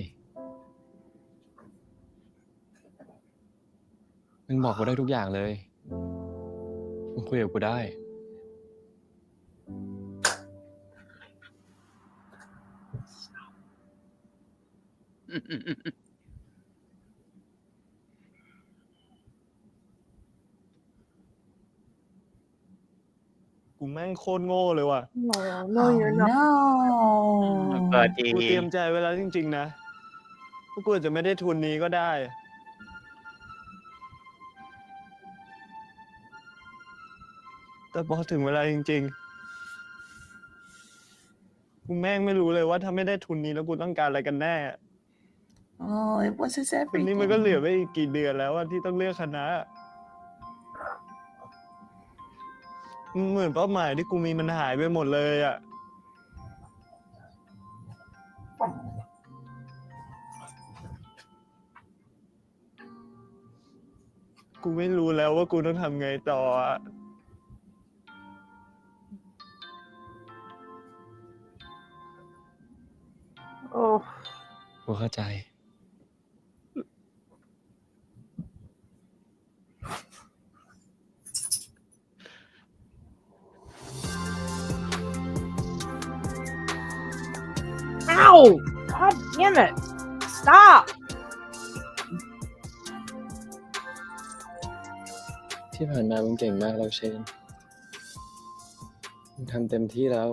มึงบอกกูได้ทุกอย่างเลย มึงคุยกับกูได้ กูแม่งโคตรโง่เลยว่ะ No, you're not. No. กูเตรียมใจไว้แล้วจริงๆนะว่ากูอาจจะไม่ได้ทุนนี้ก็ได้ แต่พอถึงเวลาจริงๆ กูแม่งไม่รู้เลยว่าถ้าไม่ได้ทุนนี้แล้วกูต้องการอะไรกันแน่ Oh, it was his วันนี้ everything. มันก็เหลือไม่อีกกี่เดือนแล้วที่ต้องเลือกคณะ เหมือนเป้าหมายที่กูมีมันหายไปหมดเลยอ่ะ กูไม่รู้แล้วว่ากูต้องทำไงต่ออ่ะ Oh. กูเข้าใจ ก Ow! God damn it! Stop! ที่ผ่านมามึงเก่งมากแล้วเชนมึงทำเต็มที่แล้ว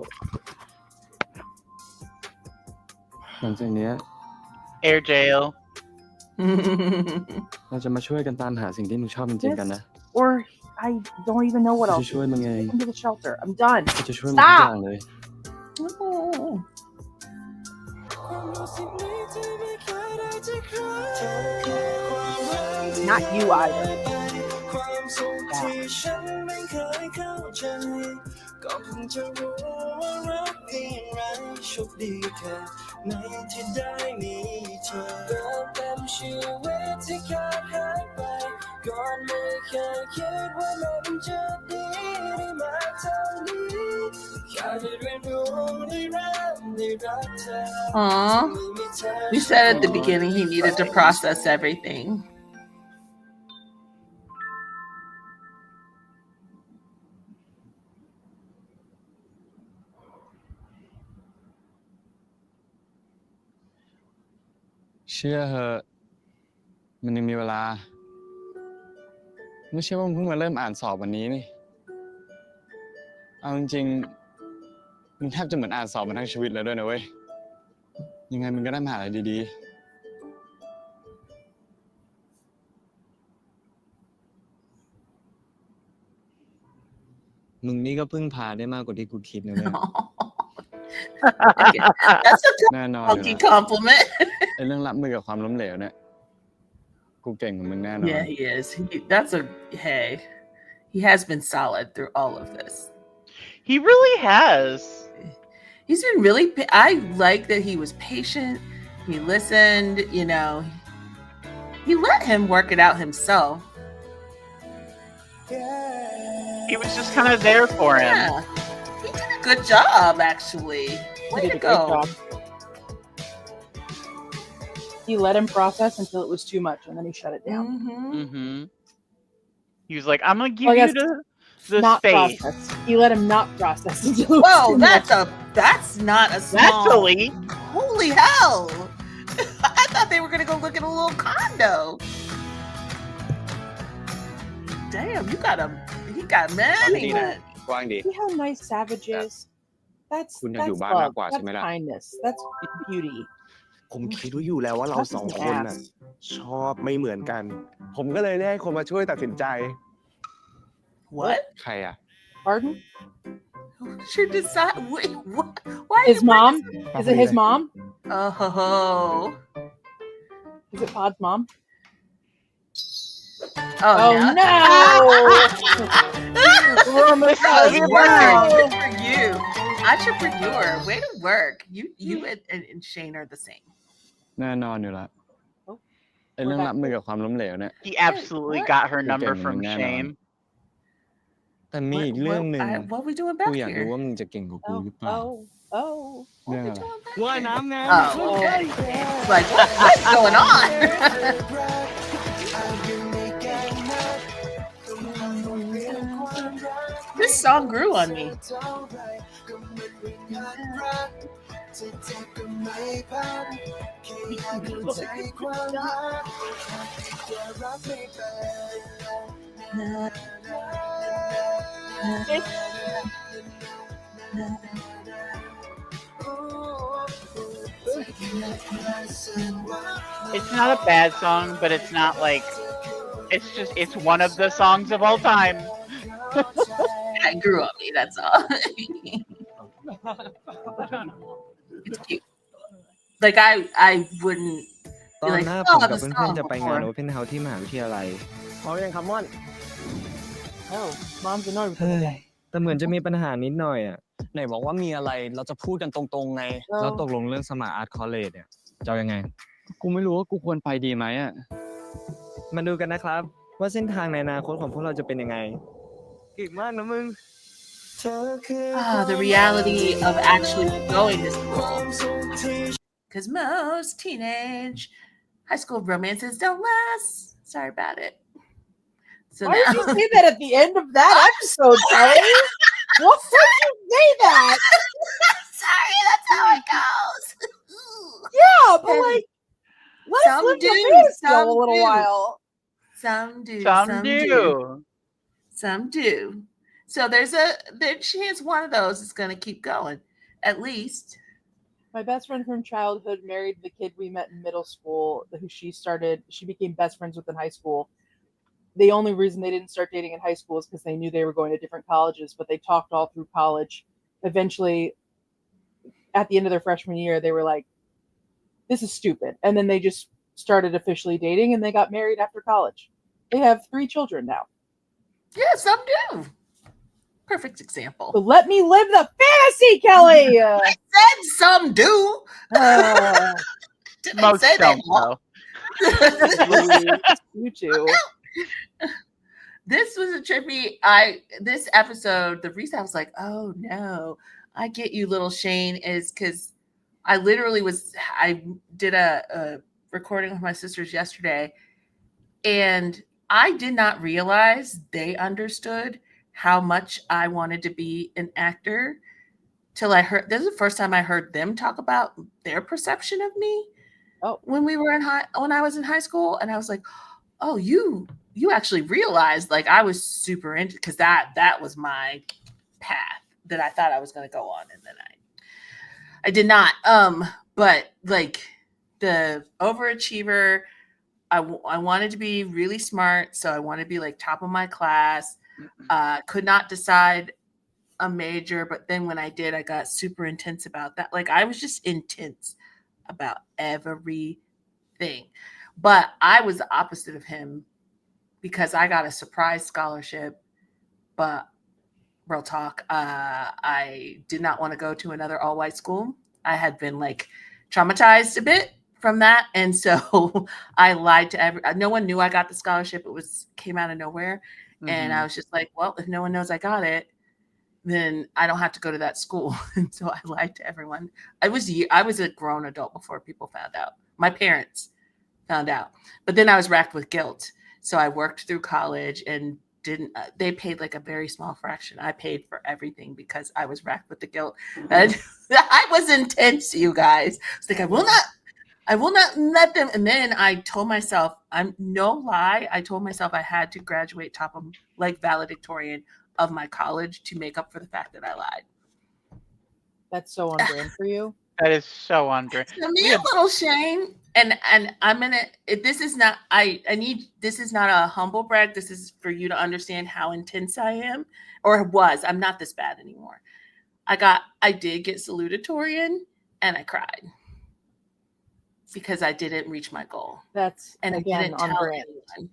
หลังจากเนี้ย Air jail. เราจะมาช่วยกันตามหาสิ่งที่มึงชอบจริงๆกันนะ Or I don't even know what จะ else. ช่วยมึงเอง Come to the shelter. I'm done. จะช่วยมึงทุกอย่างเลย Not you either. ก็เพิ่งจะรู้ว่ารักเพียงไรโชคดีแค่ไหนที่ได้มีเธอเติมเต็มชีวิตที่ขาดหายไปก่อนไม่เคยคิดว่ามันจะดีได้มาเท่านี้แค่ได้เรียนรู้ได้รักได้รักเธอ Aww. We said at the beginning he needed to process everything.เชื่อเหอะมันยังมีเวลาไม่ใช่ว่ามึงเพิ่งมาเริ่มอ่านสอบวันนี้นี่เอาจริงๆมึงแทบจะเหมือนอ่านสอบมาทั้งชีวิตเลยด้วยนะเว้ยยังไงมึงก็ได้มหาอะไรดีๆมึงนี่ก็พึ่งพาได้มากกว่าที่กูคิดนะเนี่ย That's a แน่นอน funky compliment. ไอ้เรื่องรับมือกับความล้มเหลวเนี่ยกูเก่งกว่ามึงแน่นอน Yeah, he is. Hey, he has been solid through all of this. He really has. He's been really, I like that he was patient. He listened, he let him work it out himself. He was just kind of there for him. Yeah. He did a good job, actually. Way to go. He let him process until it was too much, and then he shut it down. Mm-hmm. He was like, I'm going to give you the not space. Process. He let him not process until it was Whoa, too that's not a small... That's a leap. Holy hell. I thought they were going to go look at a little condo. Damn, he got many. กว้างดี See how nice Savage is? That's คุณอยากอยู่บ้านมากกว่าใช่ไหม That's ล่ะ kindness. That's beauty. ผมคิดไว้อยู่แล้วว่าเราสองคนน่ะชอบไม่เหมือนกัน ผมก็เลยได้ให้คนมาช่วยตัดสินใจ What? ใครอ่ะ Pardon? Should decide. Wait, what? Why? His mom? Is it his mom? Oh. Is it Pod's mom? Oh no! Good for you. Entrepreneur. Way to work. You and Shane are the same. แน่นอนอยู่แล้วไอ้เรื่องรับมือกับความล้มเหลวเนี่ย He absolutely got her number from Shane. แต่มีอีกเรื่องหนึ่ง What we doing back กูอยาก here? รู้ว่ามึงจะเก่งกว่ากูหรือเปล่า เรื่องอะไร ว่ายน้ำไง Oh, okay. It's like, what's going on? This song grew on me. It's not a bad song, but it's not like it's one of the songs of all time. It grew on me, that's all. It's cute. Like I wouldn't ต be อน like, หน้า oh, ผมกับ the เพื่อน song ๆจะไปงาน before. Open House ที่มหาวิทยาลัย เอาอย่างครับม่อน Oh, mom's a nerve. เฮ้ยแต่เหมือนจะมีปัญหานิดหน่อยอ่ะไหนบอกว่ามีอะไรเราจะพูดกันตรงๆไงแล้วตกลงเรื่องสมัครอาร์ตคอลเลจเนี่ยจะเอายังไงกูไม่รู้ว่ากูควรไปดีไหมอ่ะมาดูกันนะครับว่าเส้นทางในอนาคตของพวกเราจะเป็นยังไงเก่งมากนะมึง The reality of actually going to school. Because most teenage high school romances don't last. Sorry about it. So Why did you say that at the end of that episode, Kelly? What made you say that? Sorry, that's how it goes. but like, let us live the fantasy a little while. Some do. Some do. Some do. So there's a chance one of those is going to keep going, at least. My best friend from childhood married the kid we met in middle school, who she became best friends with in high school. The only reason they didn't start dating in high school is because they knew they were going to different colleges, but they talked all through college. Eventually, at the end of their freshman year, they were like, this is stupid. And then they just started officially dating, and they got married after college. They have 3 children now. Yeah, some do. Perfect example. So let me live the fantasy, Kelly. I said some do. Most don't, though. You too. This was a trippy. This episode, the reason I was like, oh no, I get you, little Shane, is because I did a recording with my sisters yesterday, and I did not realize they understood how much I wanted to be an actor till I heard. This is the first time I heard them talk about their perception of me. When I was in high school, and I was like, oh, you actually realized like I was super into, because that was my path that I thought I was going to go on, and then I did not. But like the overachiever, I wanted to be really smart, so I wanted to be like top of my class. Could not decide a major, but then when I did, I got super intense about that. Like I was just intense about everything. But I was the opposite of him because I got a surprise scholarship. But real talk, I did not want to go to another all-white school. I had been like traumatized a bit from that, and so I lied to no one knew I got the scholarship. It came out of nowhere. And I was just like, well, if no one knows I got it, then I don't have to go to that school. And so I lied to everyone. I was a grown adult before people found out. My parents found out. But then I was racked with guilt. So I worked through college and they paid like a very small fraction. I paid for everything because I was racked with the guilt. And I was intense, you guys. It's like, I will not let them. And then I told myself, I'm no lie. I told myself I had to graduate top of like valedictorian of my college to make up for the fact that I lied. That's so on brand for you. That is so on brand. So me a little Shane, and I'm gonna. This is not. This is not a humble brag. This is for you to understand how intense I am, or was. I'm not this bad anymore. I did get salutatorian, and I cried because I didn't reach my goal. That's and again I didn't on tell brand. anyone.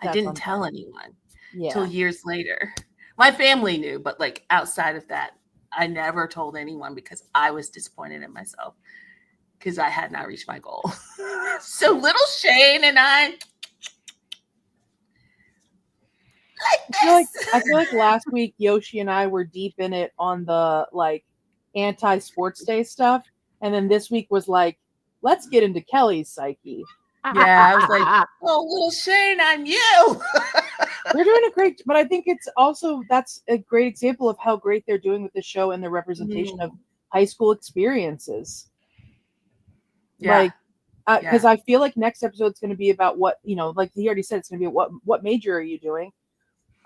I didn't tell anyone Yeah. till years later. My family knew, but like outside of that, I never told anyone because I was disappointed in myself because I had not reached my goal. So little Shane and I I feel like last week Yoshi and I were deep in it on the like anti-sports day stuff, and then this week was like, let's get into Kelly's psyche. Yeah, I was like, oh, little Shane, I'm you. They're doing a great, but I think that's a great example of how great they're doing with the show and the representation of high school experiences. Yeah. Like, because I feel like next episode's going to be about what, like he already said, it's going to be what major are you doing?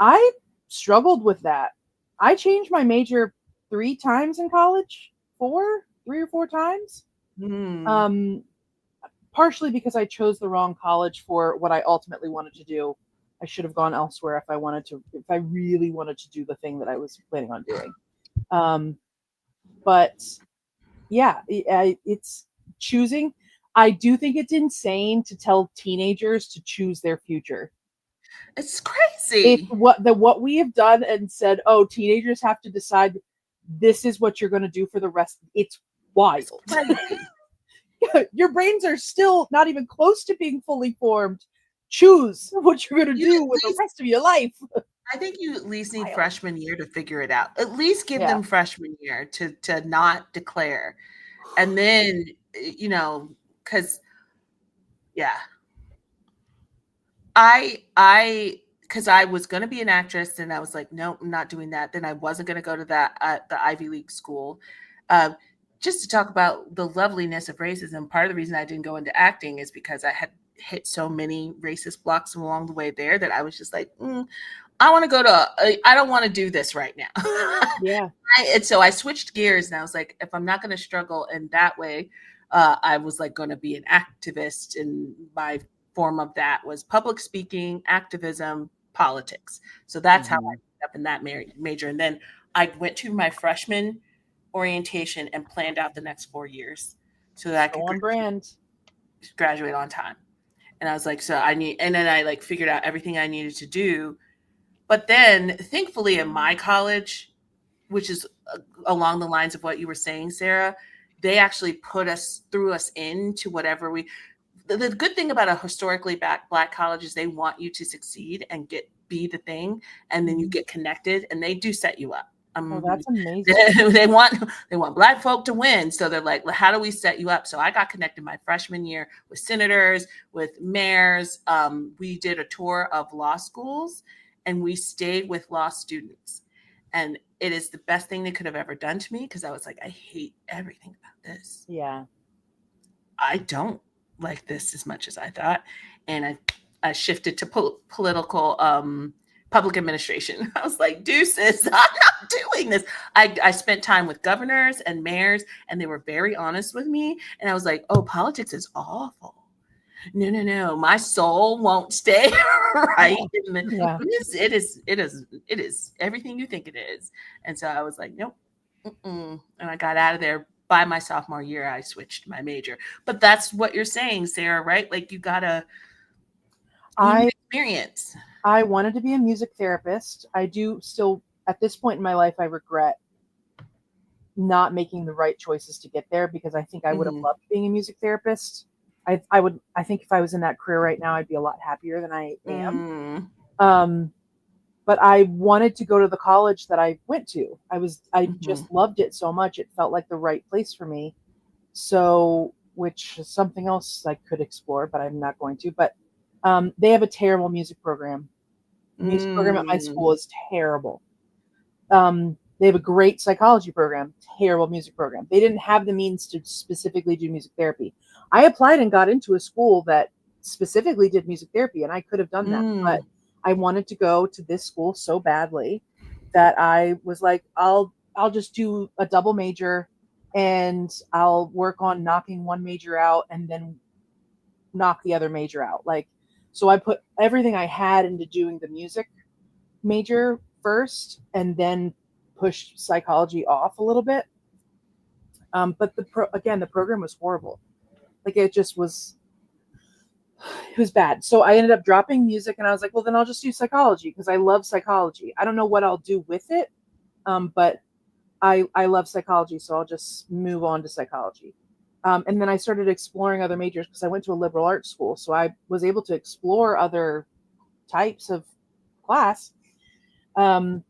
I struggled with that. I changed my major 3 times in college, 3 or 4 times. Partially because I chose the wrong college for what I ultimately wanted to do. I should have gone elsewhere if I really wanted to do the thing that I was planning on doing. But yeah, it's choosing. I do think it's insane to tell teenagers to choose their future. It's crazy. It's what we have done and said, oh, teenagers have to decide this is what you're going to do for the rest. It's wild. Your brains are still not even close to being fully formed. Choose what you're going to do with the rest of your life. I think you at least need freshman year to figure it out. At least give them freshman year to not declare. And then, because, because I was going to be an actress and I was like, nope, I'm not doing that. Then I wasn't going to go to the Ivy League school. just to talk about the loveliness of racism, part of the reason I didn't go into acting is because I had hit so many racist blocks along the way there that I was just like, I want to go to, I don't want to do this right now. Yeah. And so I switched gears and I was like, if I'm not going to struggle in that way, I was like going to be an activist. And my form of that was public speaking, activism, politics. So that's how I ended up in that major. And then I went to my freshman orientation and planned out the next 4 years so that I could graduate on time. And I was like, and then I like figured out everything I needed to do. But then thankfully in my college, which is along the lines of what you were saying, Sarah, they actually threw us into whatever the good thing about a historically Black college is they want you to succeed and be the thing. And then you get connected and they do set you up. Oh, that's amazing. They want Black folk to win. So they're like, well, how do we set you up? So I got connected my freshman year with senators, with mayors. We did a tour of law schools and we stayed with law students. And it is the best thing they could have ever done to me because I was like, I hate everything about this. Yeah. I don't like this as much as I thought. And I shifted to political public administration. I was like, deuces, I'm not doing this. I spent time with governors and mayors, and they were very honest with me. And I was like, oh, politics is awful. No, my soul won't stay right. Yeah. It is everything you think it is. And so I was like, nope. And I got out of there. By my sophomore year, I switched my major. But that's what you're saying, Sarah, right? Like you gotta experience. I wanted to be a music therapist. I do still, at this point in my life, I regret not making the right choices to get there because I think I would have loved being a music therapist. I think if I was in that career right now, I'd be a lot happier than I am. But I wanted to go to the college that I went to. I just loved it so much. It felt like the right place for me. So, which is something else I could explore, but I'm not going to. But they have a terrible music program. The music program at my school is terrible. They have a great psychology program, terrible music program. They didn't have the means to specifically do music therapy. I applied and got into a school that specifically did music therapy, and I could have done that. But I wanted to go to this school so badly that I was like, I'll just do a double major and I'll work on knocking one major out and then knock the other major out. Like, so I put everything I had into doing the music major first and then pushed psychology off a little bit. But the program was horrible. Like it was bad. So I ended up dropping music and I was like, well, then I'll just do psychology because I love psychology. I don't know what I'll do with it. But I love psychology. So I'll just move on to psychology. And then I started exploring other majors because I went to a liberal arts school. So I was able to explore other types of class. And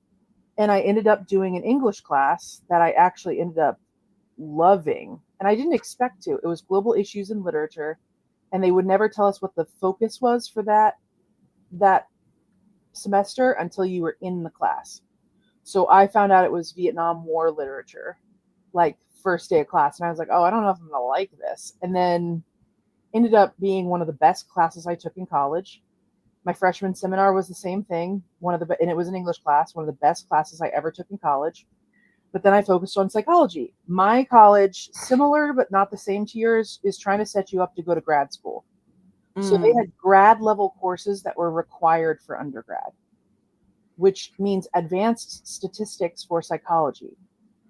I ended up doing an English class that I actually ended up loving. And I didn't expect to. It was global issues in literature. And they would never tell us what the focus was for that semester until you were in the class. So I found out it was Vietnam War literature, like first day of class. And I was like, oh, I don't know if I'm going to like this. And then ended up being one of the best classes I took in college. My freshman seminar was the same thing. And it was an English class, one of the best classes I ever took in college. But then I focused on psychology. My college, similar but not the same to yours, is trying to set you up to go to grad school. So they had grad level courses that were required for undergrad, which means advanced statistics for psychology.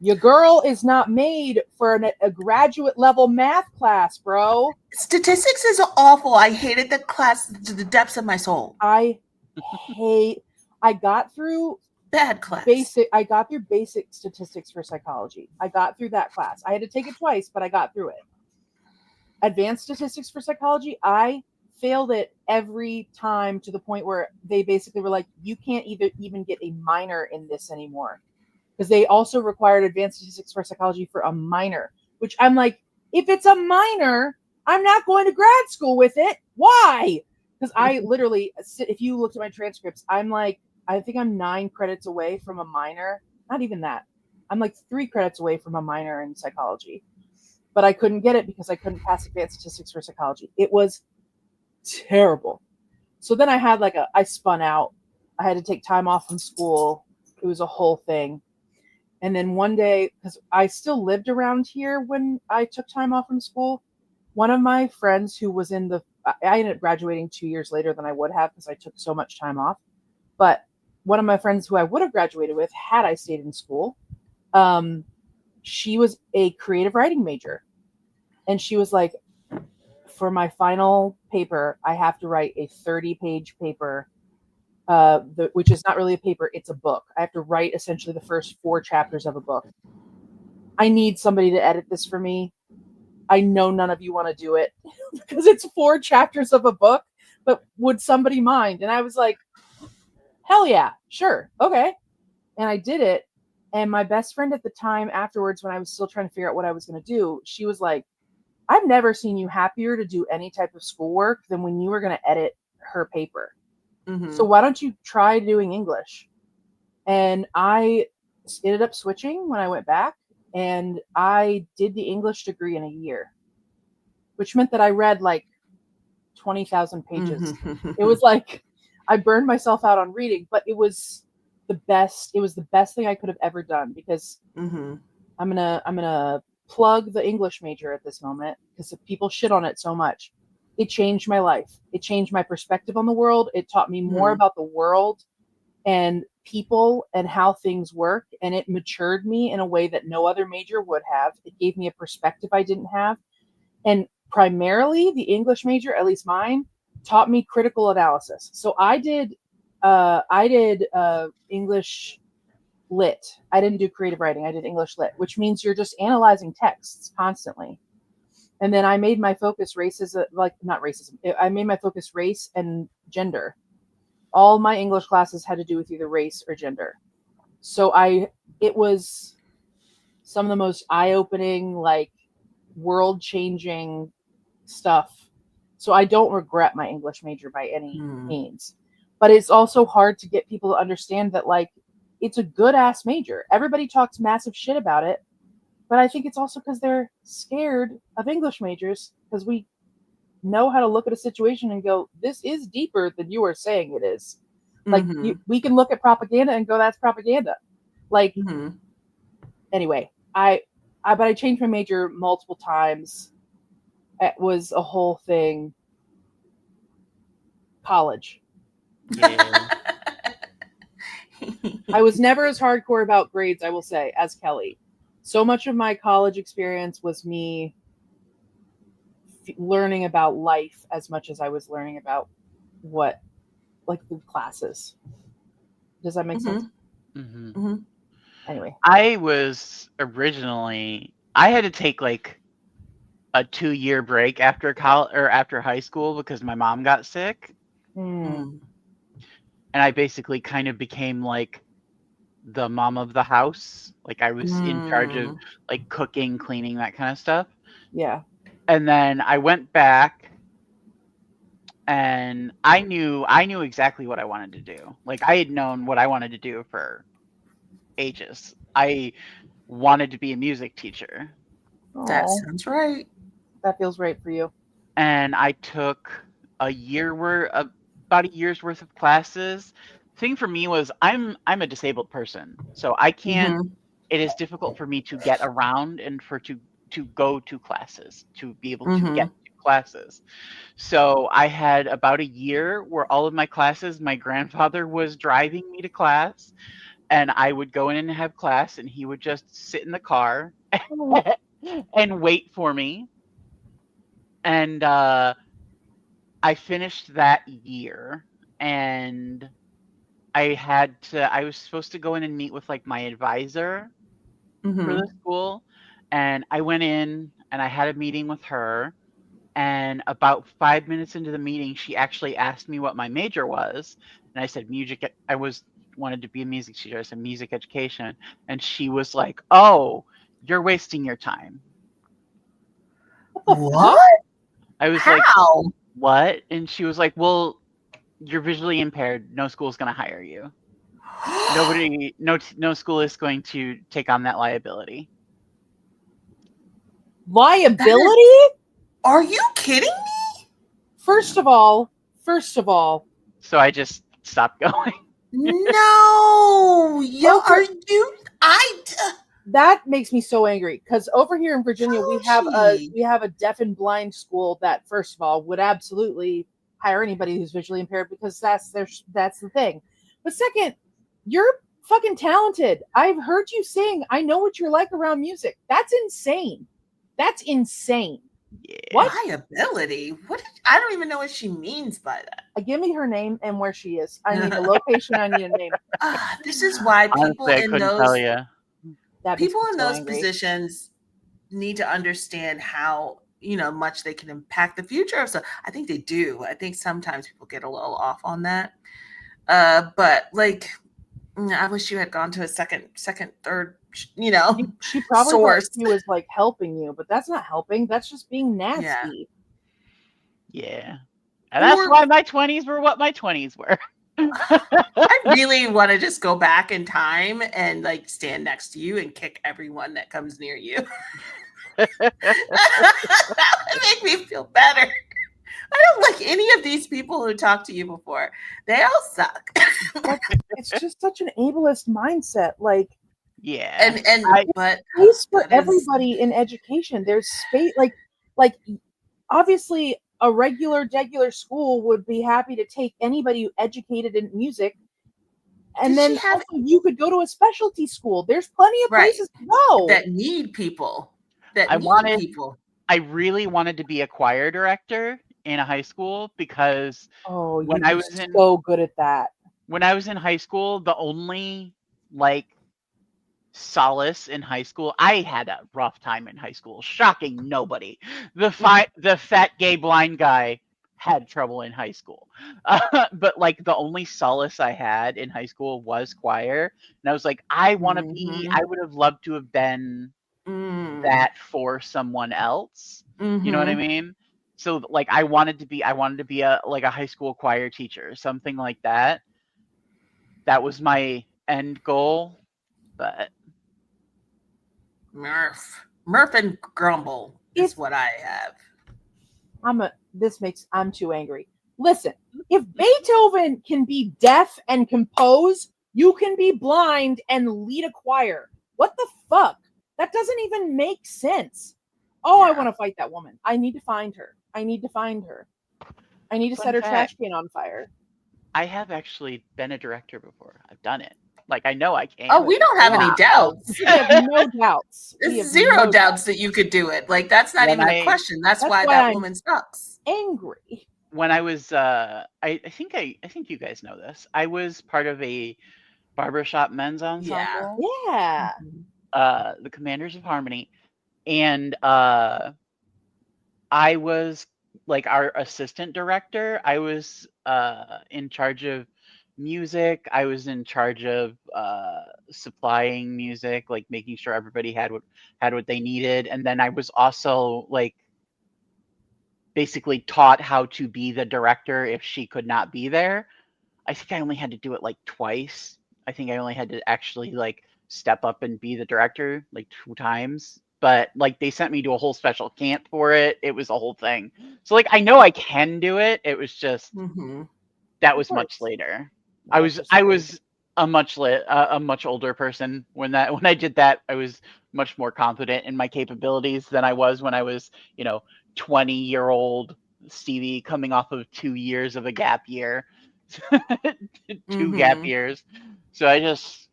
Your girl is not made for a graduate level math class, bro. Statistics is awful. I hated the class to the depths of my soul. I got through bad class. I got through basic statistics for psychology. I got through that class. I had to take it twice, but I got through it. Advanced statistics for psychology, I failed it every time to the point where they basically were like, you can't even get a minor in this anymore. Because they also required advanced statistics for psychology for a minor, which I'm like, if it's a minor, I'm not going to grad school with it. Why? Because I literally, if you looked at my transcripts, I'm like, I think I'm 9 credits away from a minor. Not even that. I'm like 3 credits away from a minor in psychology. but I couldn't get it because I couldn't pass advanced statistics for psychology. It was terrible. So then I spun out. I had to take time off from school. It was a whole thing. And then one day, because I still lived around here when I took time off from school, one of my friends who was I ended up graduating 2 years later than I would have because I took so much time off. But one of my friends who I would have graduated with had I stayed in school, she was a creative writing major. And she was like, for my final paper, I have to write a 30-page paper, which is not really a paper, it's a book. I have to write essentially the first 4 chapters of a book. I need somebody to edit this for me. I know none of you want to do it because it's 4 chapters of a book, but would somebody mind? And I was like, hell yeah, sure, okay. And I did it. And my best friend at the time afterwards, when I was still trying to figure out what I was going to do, she was like, I've never seen you happier to do any type of schoolwork than when you were going to edit her paper. Mm-hmm. So why don't you try doing English? And I ended up switching when I went back, and I did the English degree in a year, which meant that I read like 20,000 pages. Mm-hmm. It was like I burned myself out on reading, but it was the best. It was the best thing I could have ever done because Mm-hmm. I'm gonna plug the English major at this moment because people shit on it so much. It changed my life. It changed my perspective on the world. It taught me more about the world and people and how things work. And it matured me in a way that no other major would have. It gave me a perspective I didn't have. And primarily the English major, at least mine, taught me critical analysis. So I did English lit. I didn't do creative writing. I did English lit, which means you're just analyzing texts constantly. And then I made my focus I made my focus race and gender. All my English classes had to do with either race or gender. So it was some of the most eye-opening, like world-changing stuff. So I don't regret my English major by any means. But it's also hard to get people to understand that like it's a good ass major. Everybody talks massive shit about it. But I think it's also because they're scared of English majors because we know how to look at a situation and go, this is deeper than you are saying it is. Like we can look at propaganda and go, that's propaganda. Like anyway, but I changed my major multiple times. It was a whole thing. College. Yeah. I was never as hardcore about grades, I will say, as Kelly. So much of my college experience was me learning about life as much as I was learning about the classes. Does that make sense? Mm-hmm. Mm-hmm. Anyway, I had to take like a 2-year break after college or after high school because my mom got sick. Mm. And I basically kind of became like the mom of the house. Like I was in charge of like cooking, cleaning, that kind of stuff. Yeah. And then I went back and I knew exactly what I wanted to do. Like I had known what I wanted to do for ages. I wanted to be a music teacher. That sounds right. That feels right for you. And I took about a year's worth of classes. Thing for me was I'm a disabled person, so I can't. It is difficult for me to get around and to go to classes, to be able to get to classes. So I had about a year where all of my classes, my grandfather was driving me to class, and I would go in and have class, and he would just sit in the car and wait for me. And I finished that year, and I was supposed to go in and meet with like my advisor for the school. And I went in and I had a meeting with her. And about 5 minutes into the meeting, she actually asked me what my major was. And I said music. I wanted to be a music teacher. I said music education. And she was like, "Oh, you're wasting your time." What? I was How? like, "What?" And she was like, "Well, you're visually impaired. No school's going to hire you. No school is going to take on that liability." Liability? Are you kidding me? First of all. So I just stopped going. No, are you? That makes me so angry because over here in Virginia we have a deaf and blind school that, first of all, would absolutely hire anybody who's visually impaired because that's the thing. But second, you're fucking talented. I've heard you sing. I know what you're like around music. That's insane. Yeah. What? Liability? I don't even know what she means by that. Give me her name and where she is. I need a location. I need a name. This is why people Honestly, I couldn't tell you. People in those positions need to understand how much they can impact the future of stuff. I think they do. I think sometimes people get a little off on that. But like, I wish you had gone to a second, third, she probably source. She was like helping you, but that's not helping. That's just being nasty. Yeah. And that's why my 20s were what my 20s were. I really want to just go back in time and like stand next to you and kick everyone that comes near you. That would make me feel better. I don't like any of these people who talked to you before. They all suck. It's just such an ableist mindset. Like, yeah, but space for everybody in education. There's space. Like obviously a regular school would be happy to take anybody who educated in music. And then also you could go to a specialty school. There's plenty of places to go that need people. I really wanted to be a choir director in a high school because when I was so good at that. When I was in high school, the only like solace in high school, I had a rough time in high school. Shocking nobody. The fat gay blind guy had trouble in high school. But like the only solace I had in high school was choir. And I was like, I want to be, I would have loved to have been that for someone else. You know what I mean? So like I wanted to be a high school choir teacher, something like that. That was my end goal. But Murph and Grumble is what I have. I'm too angry. Listen, if Beethoven can be deaf and compose, you can be blind and lead a choir. What the fuck? That doesn't even make sense. I want to fight that woman. I need to find her. I need to set her trash can on fire. I have actually been a director before. I've done it. Like, I know I can. Oh, we don't have any doubts. We have no doubts. There's zero doubts that you could do it. Like, that's not even a question. That's why that woman sucks. Angry. When I was, I think you guys know this. I was part of a barbershop men's ensemble. Yeah. The Commanders of Harmony. And I was like our assistant director. I was in charge of music. I was in charge of supplying music, like making sure everybody had what they needed. And then I was also like basically taught how to be the director if she could not be there. I think I only had to do it like twice. I think I only had to actually like step up and be the director like 2 times. But like they sent me to a whole special camp for it. It was a whole thing. So like I know I can do it. It was just that was much later. I was a much older person when I did that. I was much more confident in my capabilities than I was when I was 20-year-old Stevie coming off of 2 years of a gap year, 2 gap years. So I just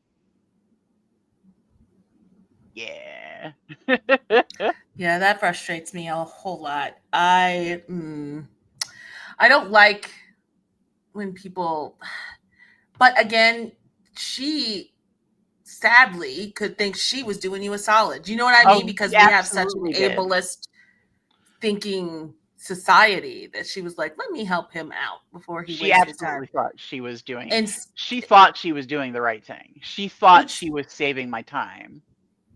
yeah, that frustrates me a whole lot. I don't like when people, but again, she sadly could think she was doing you a solid. You know what I mean? Because we have such an ableist thinking society that she was like, let me help him out before he wastes his time. Thought she was doing, and she thought she was doing the right thing. She thought she was saving my time.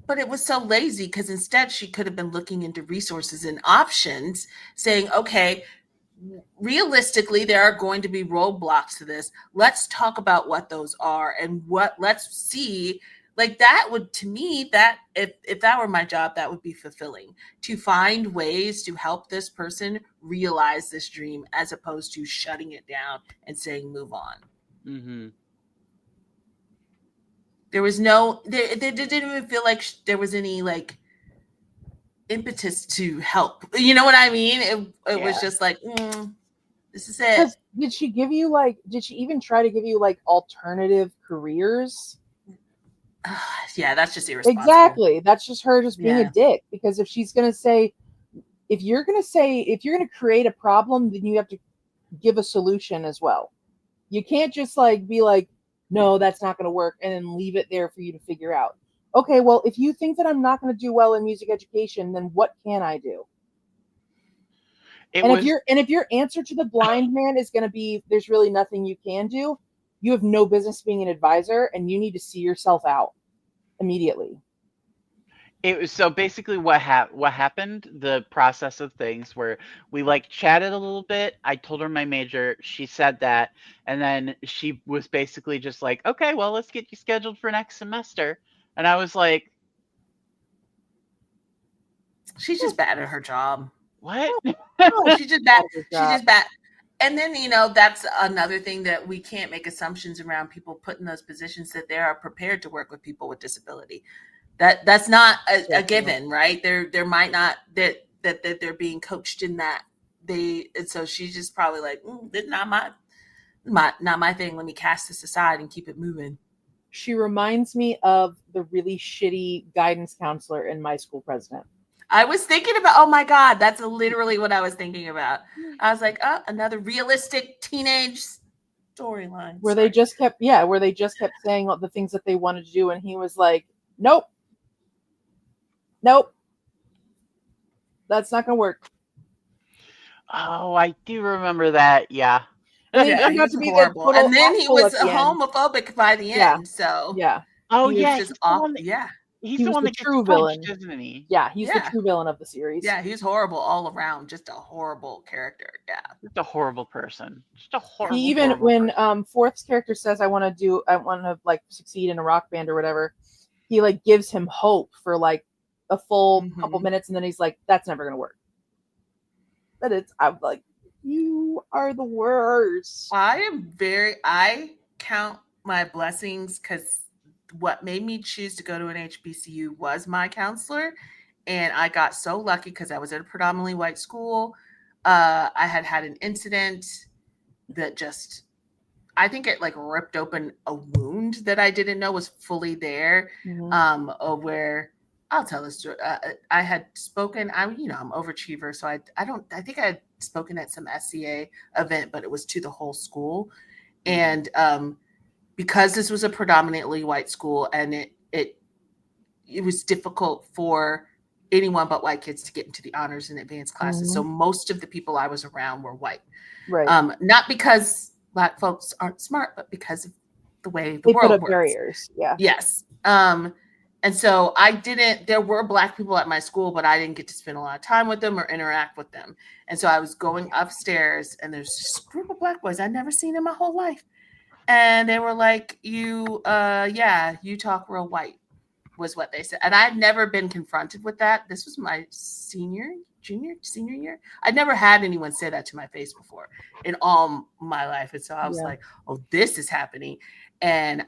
But it was so lazy because instead she could have been looking into resources and options, saying, okay, realistically, there are going to be roadblocks to this. Let's talk about what those are and let's see Like that would, to me, that if that were my job, that would be fulfilling, to find ways to help this person realize this dream as opposed to shutting it down and saying move on. Mm-hmm. There was no, there didn't even feel like there was any like impetus to help. You know what I mean? It was just like, this is it. Did she even try to give you like alternative careers? Yeah, that's just irresponsible. Exactly. That's just her just being a dick. Because if she's going to say, if you're going to create a problem, then you have to give a solution as well. You can't just like be like, no, that's not going to work, and then leave it there for you to figure out. Okay, well, if you think that I'm not going to do well in music education, then what can I do? If your answer to the blind man is going to be there's really nothing you can do, you have no business being an advisor, and you need to see yourself out immediately. It was so basically what happened, the process of things where we like chatted a little bit. I told her my major, she said that, and then she was basically just like, okay, well, let's get you scheduled for next semester. And I was like, she's just bad at her job. What? No, she's just bad. She's just bad. And then, that's another thing, that we can't make assumptions around people put in those positions that they are prepared to work with people with disability. That's not a given, right? There might not that they're being coached in that. And so she's just probably like, this is not my thing. Let me cast this aside and keep it moving. She reminds me of the really shitty guidance counselor in My School President. I was thinking about, oh my God, that's literally what I was thinking about. I was like, oh, another realistic teenage storyline. Where they just kept saying all the things that they wanted to do, and he was like, nope, that's not gonna work. Oh, I do remember that. Yeah. Yeah, he was horrible. And then he was homophobic by the end. So Oh he was yeah, just he's he the was one the that true gets villain, punched, isn't he? Yeah, he's the true villain of the series. Yeah, he's horrible all around. Just a horrible character. Yeah, just a horrible person. Just a horrible. He even when Fourth's character says, "I want to like succeed in a rock band or whatever," he like gives him hope for like a full couple minutes, and then he's like, "That's never gonna work." I'm like, you are the worst. I count my blessings, because what made me choose to go to an HBCU was my counselor. And I got so lucky because I was at a predominantly white school. I had an incident that I think it like ripped open a wound that I didn't know was fully there. Where I'll tell this story. I had spoken. I'm overachiever, so I think I had spoken at some SCA event, but it was to the whole school, and because this was a predominantly white school, and it was difficult for anyone but white kids to get into the honors and advanced classes. So most of the people I was around were white, right? Not because Black folks aren't smart, but because of the way the world works. Barriers. Yeah. Yes. And so there were Black people at my school, but I didn't get to spend a lot of time with them or interact with them. And so I was going upstairs, and there's this group of Black boys I'd never seen in my whole life. And they were like, you talk real white, was what they said. And I had never been confronted with that. This was my senior year. I'd never had anyone say that to my face before in all my life. And so I was like, oh, this is happening. And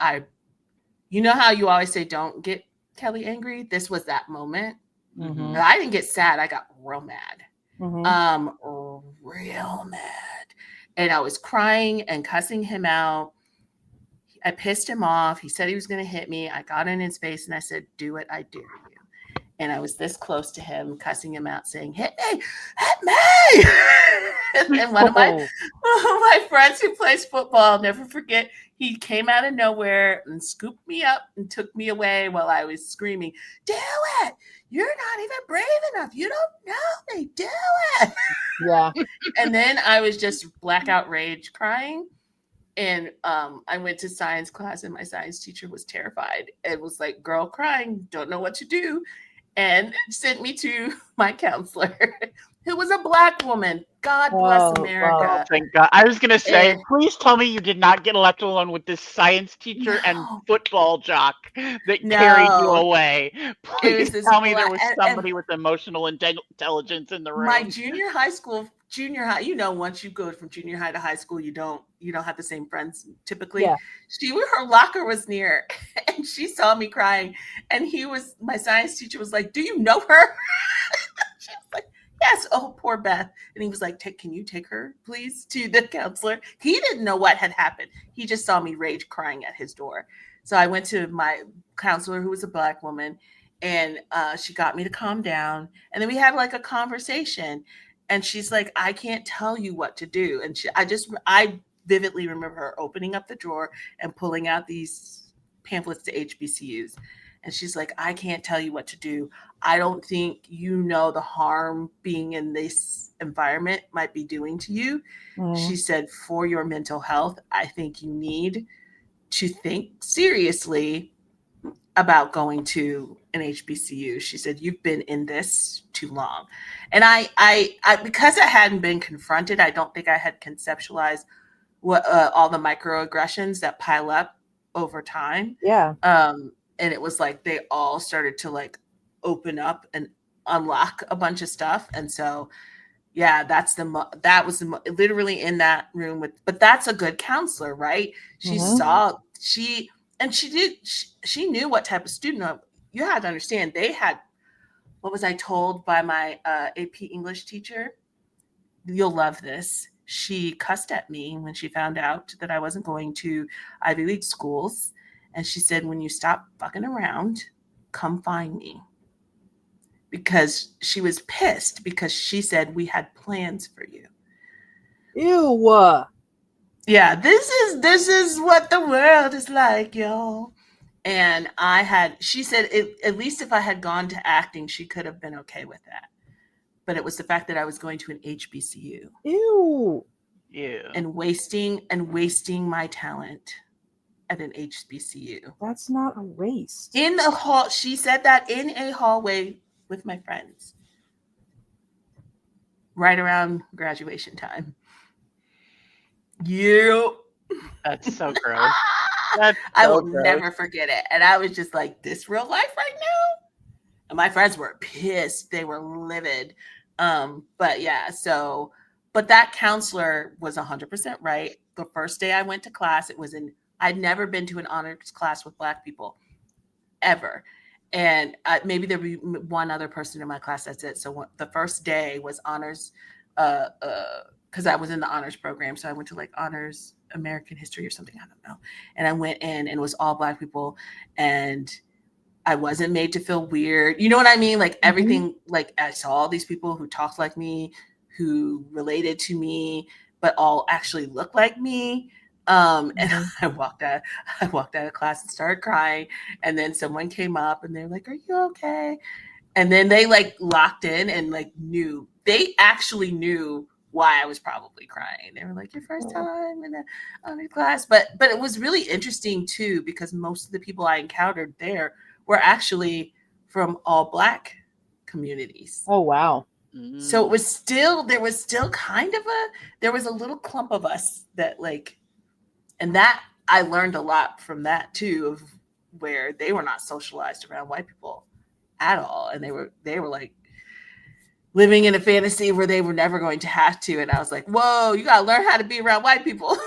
you know how you always say, don't get Kelly angry? This was that moment. I didn't get sad. I got real mad. Real mad. And I was crying and cussing him out. I pissed him off. He said he was going to hit me. I got in his face and I said, do it. I dare you. And I was this close to him, cussing him out, saying, hit me. And one of my friends who plays football, I'll never forget, he came out of nowhere and scooped me up and took me away while I was screaming, do it. You're not even brave enough. You don't know me. Do it. Yeah. And then I was just blackout rage crying. And I went to science class, and my science teacher was terrified. It was like, girl crying, don't know what to do, and sent me to my counselor, who was a Black woman. God bless America. Oh, thank God. I was going to say, please tell me you did not get left alone with this science teacher and football jock that carried you away. Please tell me there was somebody with emotional intelligence in the room. My junior high, once you go from junior high to high school, you don't have the same friends typically. Yeah. Her locker was near, and she saw me crying, and my science teacher was like, "Do you know her?" She was like, "Yes." Oh, poor Beth. And he was like, "Can you take her, please, to the counselor?" He didn't know what had happened. He just saw me rage crying at his door. So I went to my counselor, who was a Black woman, and she got me to calm down. And then we had like a conversation. And she's like, "I can't tell you what to do." And I vividly remember her opening up the drawer and pulling out these pamphlets to HBCUs. And she's like, "I can't tell you what to do. I don't think you know the harm being in this environment might be doing to you." She said, "For your mental health, I think you need to think seriously about going to an HBCU." She said, "You've been in this too long." And I because I hadn't been confronted, I don't think I had conceptualized what all the microaggressions that pile up over time. Yeah. And it was like they all started to like open up and unlock a bunch of stuff. And so, yeah, that was literally in that room but that's a good counselor, right? She she knew what type of student. You had to understand, they had, what was I told by my AP English teacher? You'll love this. She cussed at me when she found out that I wasn't going to Ivy League schools. And she said, "When you stop fucking around, come find me." Because she was pissed because she said, "We had plans for you." Ew. Yeah, this is what the world is like, y'all. And she said, at least if I had gone to acting, she could have been okay with that. But it was the fact that I was going to an HBCU. Ew. Yeah. And wasting my talent at an HBCU. That's not a waste. In the hall, she said that in a hallway with my friends. Right around graduation time. That's so gross. I will never forget it. And I was just like, this real life right now? And my friends were pissed. They were livid. But yeah, but that counselor was 100% right. The first day I went to class, I'd never been to an honors class with Black people ever. And maybe there'd be one other person in my class. That's it. So the first day was honors, because I was in the honors program. So I went to like honors American history or something. I don't know. And I went in and it was all Black people. And I wasn't made to feel weird. You know what I mean? Like everything, like I saw all these people who talked like me, who related to me, but all actually looked like me. And I walked out of class and started crying. And then someone came up and they're like, "Are you okay?" And then they like locked in and like they actually knew why I was probably crying. They were like, "Your first time in an honors class." But it was really interesting too, because most of the people I encountered there were actually from all Black communities. Oh, wow. So there was still kind of there was a little clump of us that like, and that I learned a lot from that too, of where they were not socialized around white people at all. And they were like living in a fantasy where they were never going to have to. And I was like, whoa, you got to learn how to be around white people.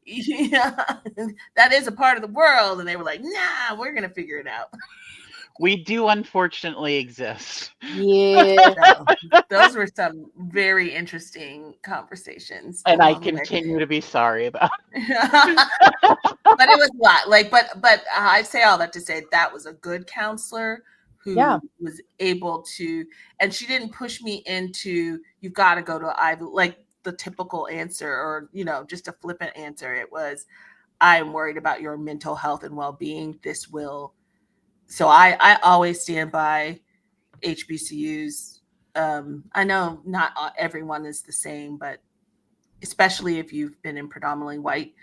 Yeah, that is a part of the world. And they were like, "Nah, we're going to figure it out." We do unfortunately exist. Yeah. Those were some very interesting conversations. And I continue to be sorry about it. But it was a lot. Like, but I say all that to say that was a good counselor who was able to, and she didn't push me into, "You've got to go to Ivy," like the typical answer, or, just a flippant answer. It was, "I am worried about your mental health and well-being. This will." So I always stand by HBCUs. I know not everyone is the same, but especially if you've been in predominantly white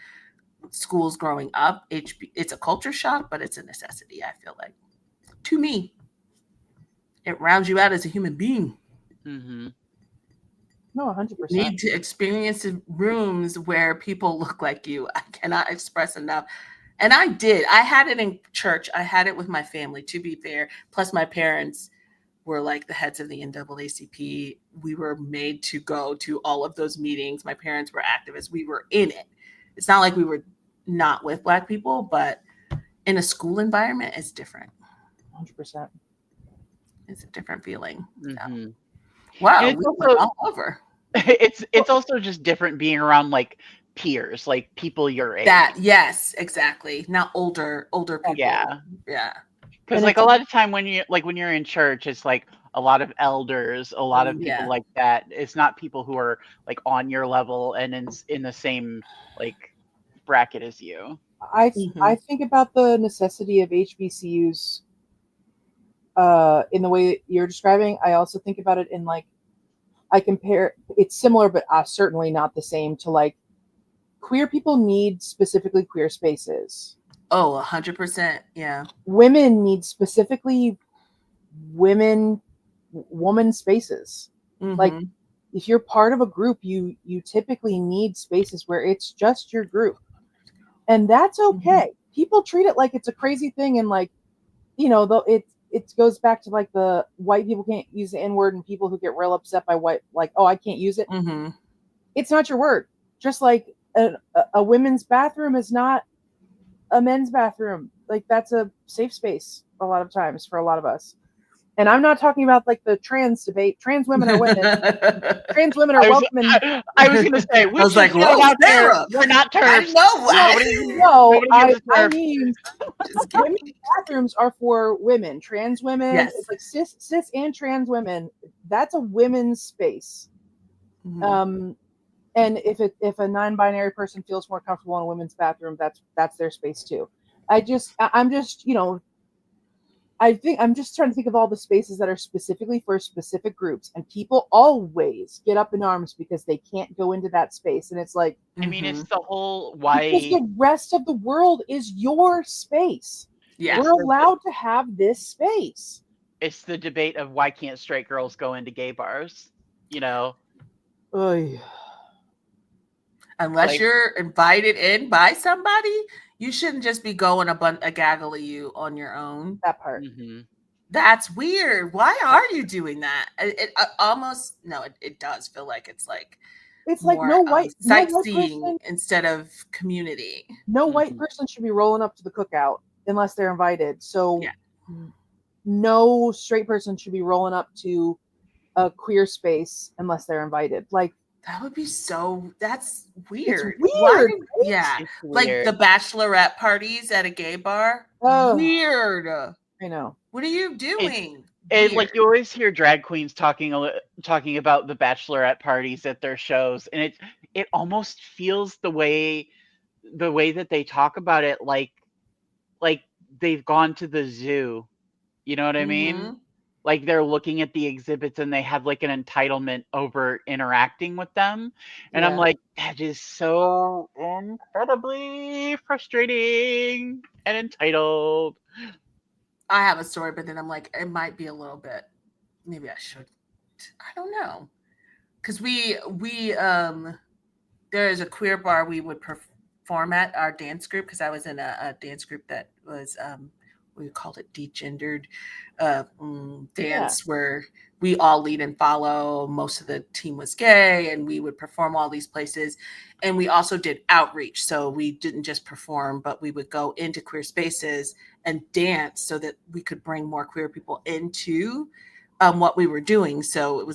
schools growing up, it's a culture shock, but it's a necessity, I feel like. To me, it rounds you out as a human being. Mm-hmm. No, 100%. Need to experience rooms where people look like you. I cannot express enough. And I did. I had it in church. I had it with my family, to be fair. Plus, my parents were like the heads of the NAACP. We were made to go to all of those meetings. My parents were activists. We were in it. It's not like we were not with Black people, but in a school environment, it's different. 100%. It's a different feeling. Mm-hmm. Wow, And we went all over. It's also just different being around like peers, like people your age. Yes, exactly. Not older people. Yeah. Because And like a lot of time when you're in church, it's like a lot of elders, a lot of people like that. It's not people who are like on your level and in the same like bracket as you. I think about the necessity of HBCUs in the way that you're describing. I also think about it in like, I compare, it's similar, but certainly not the same to like queer people need specifically queer spaces. Oh, 100%. Yeah. Women need specifically woman spaces. Mm-hmm. Like if you're part of a group, you typically need spaces where it's just your group. And that's okay. Mm-hmm. People treat it like it's a crazy thing. And like, you know, though it goes back to like the white people can't use the N-word and people who get real upset by white, like, oh, I can't use it. Mm-hmm. It's not your word. Just like a women's bathroom is not a men's bathroom. Like that's a safe space a lot of times for a lot of us. And I'm not talking about like the trans debate. Trans women are women. Trans women are welcome. I was going to say, we should like, well, out there. We're not TERFs. I mean, women's bathrooms are for women. Trans women, it's like cis and trans women. That's a women's space. Mm-hmm. And if a non-binary person feels more comfortable in a women's bathroom, that's their space too. I'm just, you know, I'm just trying to think of all the spaces that are specifically for specific groups, and people always get up in arms because they can't go into that space. And it's like, I mean, it's the whole why because the rest of the world is your space. Yeah, we're allowed to have this space. It's the debate of why can't straight girls go into gay bars, you know? Unless you're invited in by somebody, you shouldn't just be going a gaggle of you on your own. That part. Mm-hmm. That's weird. Why are you doing that? It does feel like it's like more, no white sightseeing instead of community. No white person should be rolling up to the cookout unless they're invited. So no straight person should be rolling up to a queer space unless they're invited. Like that would be that's weird. It's weird. Yeah. It's like weird. The bachorette parties at a gay bar. Weird. I know. What are you doing? It's like you always hear drag queens talking about the bachelorette parties at their shows, and it almost feels the way that they talk about it like they've gone to the zoo. You know what I mean? Like they're looking at the exhibits and they have like an entitlement over interacting with them. And I'm like, that is so incredibly frustrating and entitled. I have a story, but then I'm like, it might be a little bit, maybe I should, I don't know. Cause there is a queer bar we would perform at, our dance group. Cause I was in a dance group that was, we called it degendered dance, where we all lead and follow. Most of the team was gay, and we would perform all these places. And we also did outreach. So we didn't just perform, but we would go into queer spaces and dance so that we could bring more queer people into what we were doing. So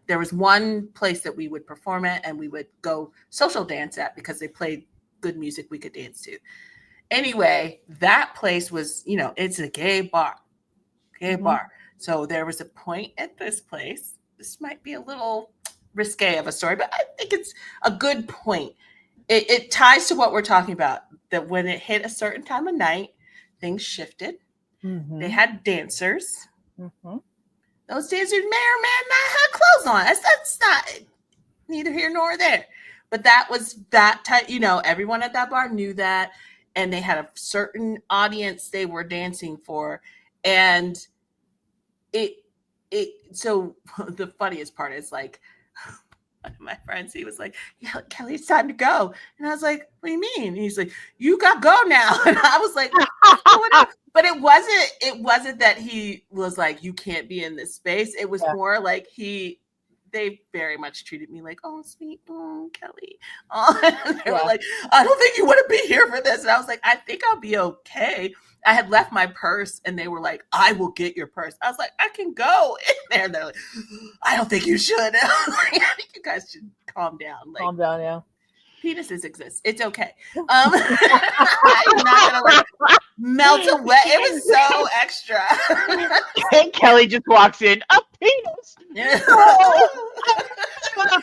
there was one place that we would perform at, and we would go social dance at because they played good music we could dance to. Anyway, that place was, it's a gay bar. So there was a point at this place. This might be a little risque of a story, but I think it's a good point. It ties to what we're talking about, that when it hit a certain time of night, things shifted. Mm-hmm. They had dancers. Mm-hmm. Those dancers may or may not have clothes on. That's not neither here nor there. But that was that type, everyone at that bar knew that. And they had a certain audience they were dancing for. And so the funniest part is like one of my friends, he was like, yeah, Kelly, it's time to go. And I was like, what do you mean? And he's like, you got to go now. And I was like, but it wasn't that he was like, you can't be in this space. It was more like they very much treated me like, oh, sweet, Kelly. They were like, I don't think you want to be here for this. And I was like, I think I'll be okay. I had left my purse and they were like, I will get your purse. I was like, I can go in there. And they're like, I don't think you should. I was like, I think you guys should calm down. Like, calm down, yeah. Penises exist. It's okay. I'm not gonna like melt away. It was so extra. And Kelly just walks in. A penis. Yeah. So funny.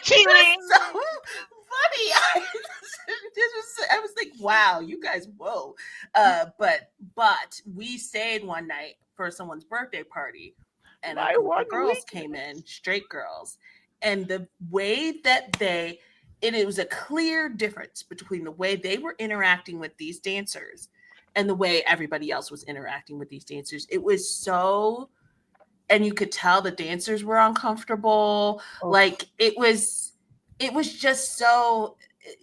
I was like, wow, you guys, whoa. But we stayed one night for someone's birthday party, and a group of girls came in, straight girls, and the way that it was a clear difference between the way they were interacting with these dancers and the way everybody else was interacting with these dancers. It was so, and you could tell the dancers were uncomfortable. Oh. Like it was just so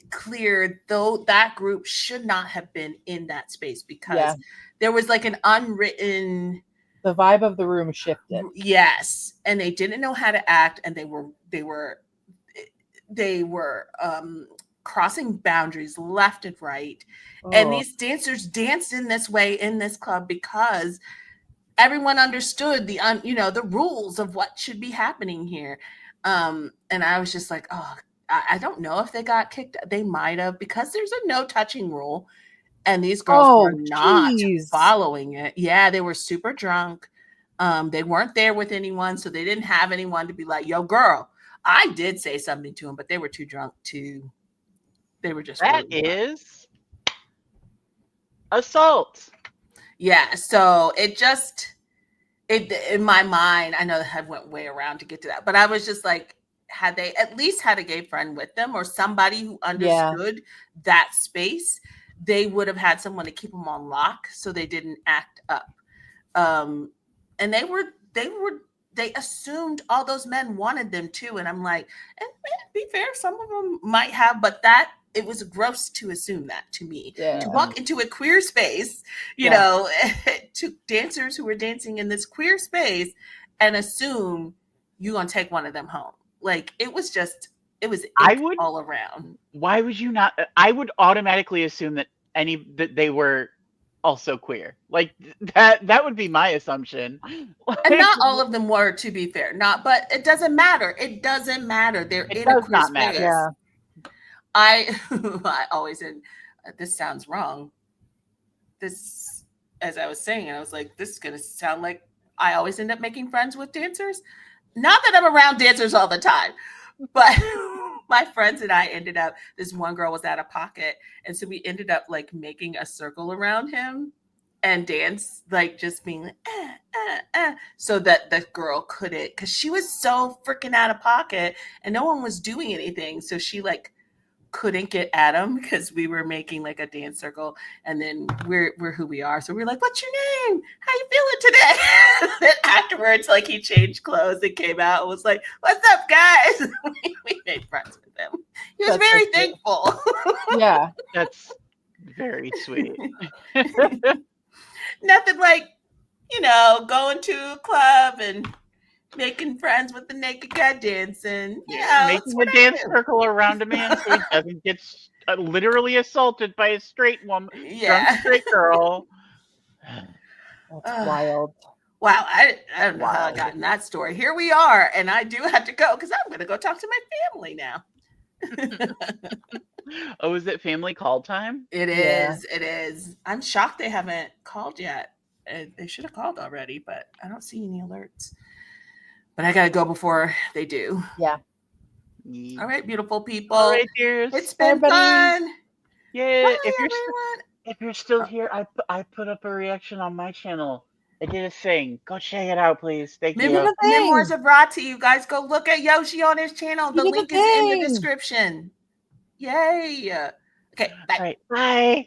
clear, though that group should not have been in that space because there was like an unwritten, the vibe of the room shifted. Yes. And they didn't know how to act, and they were crossing boundaries left and right. Oh. And these dancers danced in this way in this club because everyone understood the rules of what should be happening here. And I was just like, oh, I don't know if they got kicked. They might have, because there's a no touching rule. And these girls were not following it. Yeah, they were super drunk. They weren't there with anyone. So they didn't have anyone to be like, yo, girl, I did say something to them, but they were too drunk to. They were just. That really is assault. Yeah. So it in my mind, I know that I went way around to get to that, but I was just like, had they at least had a gay friend with them or somebody who understood that space, they would have had someone to keep them on lock so they didn't act up. And they assumed all those men wanted them too. And I'm like, and be fair, some of them might have, but it was gross to assume that to me. Yeah. To walk into a queer space, you know, to dancers who were dancing in this queer space and assume you're going to take one of them home. Like, it was all around. Why would you not? I would automatically assume that they were also queer. Like that would be my assumption. And not all of them were, to be fair. But it doesn't matter. It doesn't matter. They're in a queer space. Yeah. I always this sounds wrong. This, as I was saying, I was like, this is gonna sound like I always end up making friends with dancers. Not that I'm around dancers all the time, but my friends and I ended up, this one girl was out of pocket. And so we ended up like making a circle around him and dance, like just being like, so that the girl couldn't, because she was so freaking out of pocket and no one was doing anything. So she like couldn't get at him because we were making like a dance circle, and then we're who we are. So we're like, what's your name? How you feeling today? Then afterwards, like he changed clothes and came out and was like, what's up, guys? we made friends with him. He was very thankful. Yeah. That's very sweet. Nothing like, going to a club and making friends with the naked guy dancing. Making a dance circle around a man so he doesn't get literally assaulted by a straight woman, drunk straight girl. That's wild. Wow, I don't know how I got in that story. Here we are, and I do have to go because I'm going to go talk to my family now. Oh, is it family call time? It is. It is. I'm shocked they haven't called yet. They should have called already, but I don't see any alerts. But I got to go before they do. Yeah. All right, beautiful people. All right, dears. It's been fun. Yeah. Bye, if you're still here, I put up a reaction on my channel. I did a thing. Go check it out, please. Thank you. Memoirs of Rati. You guys go look at Yoshi on his channel. The link is in the description. Yay. Okay. Bye. All right, bye.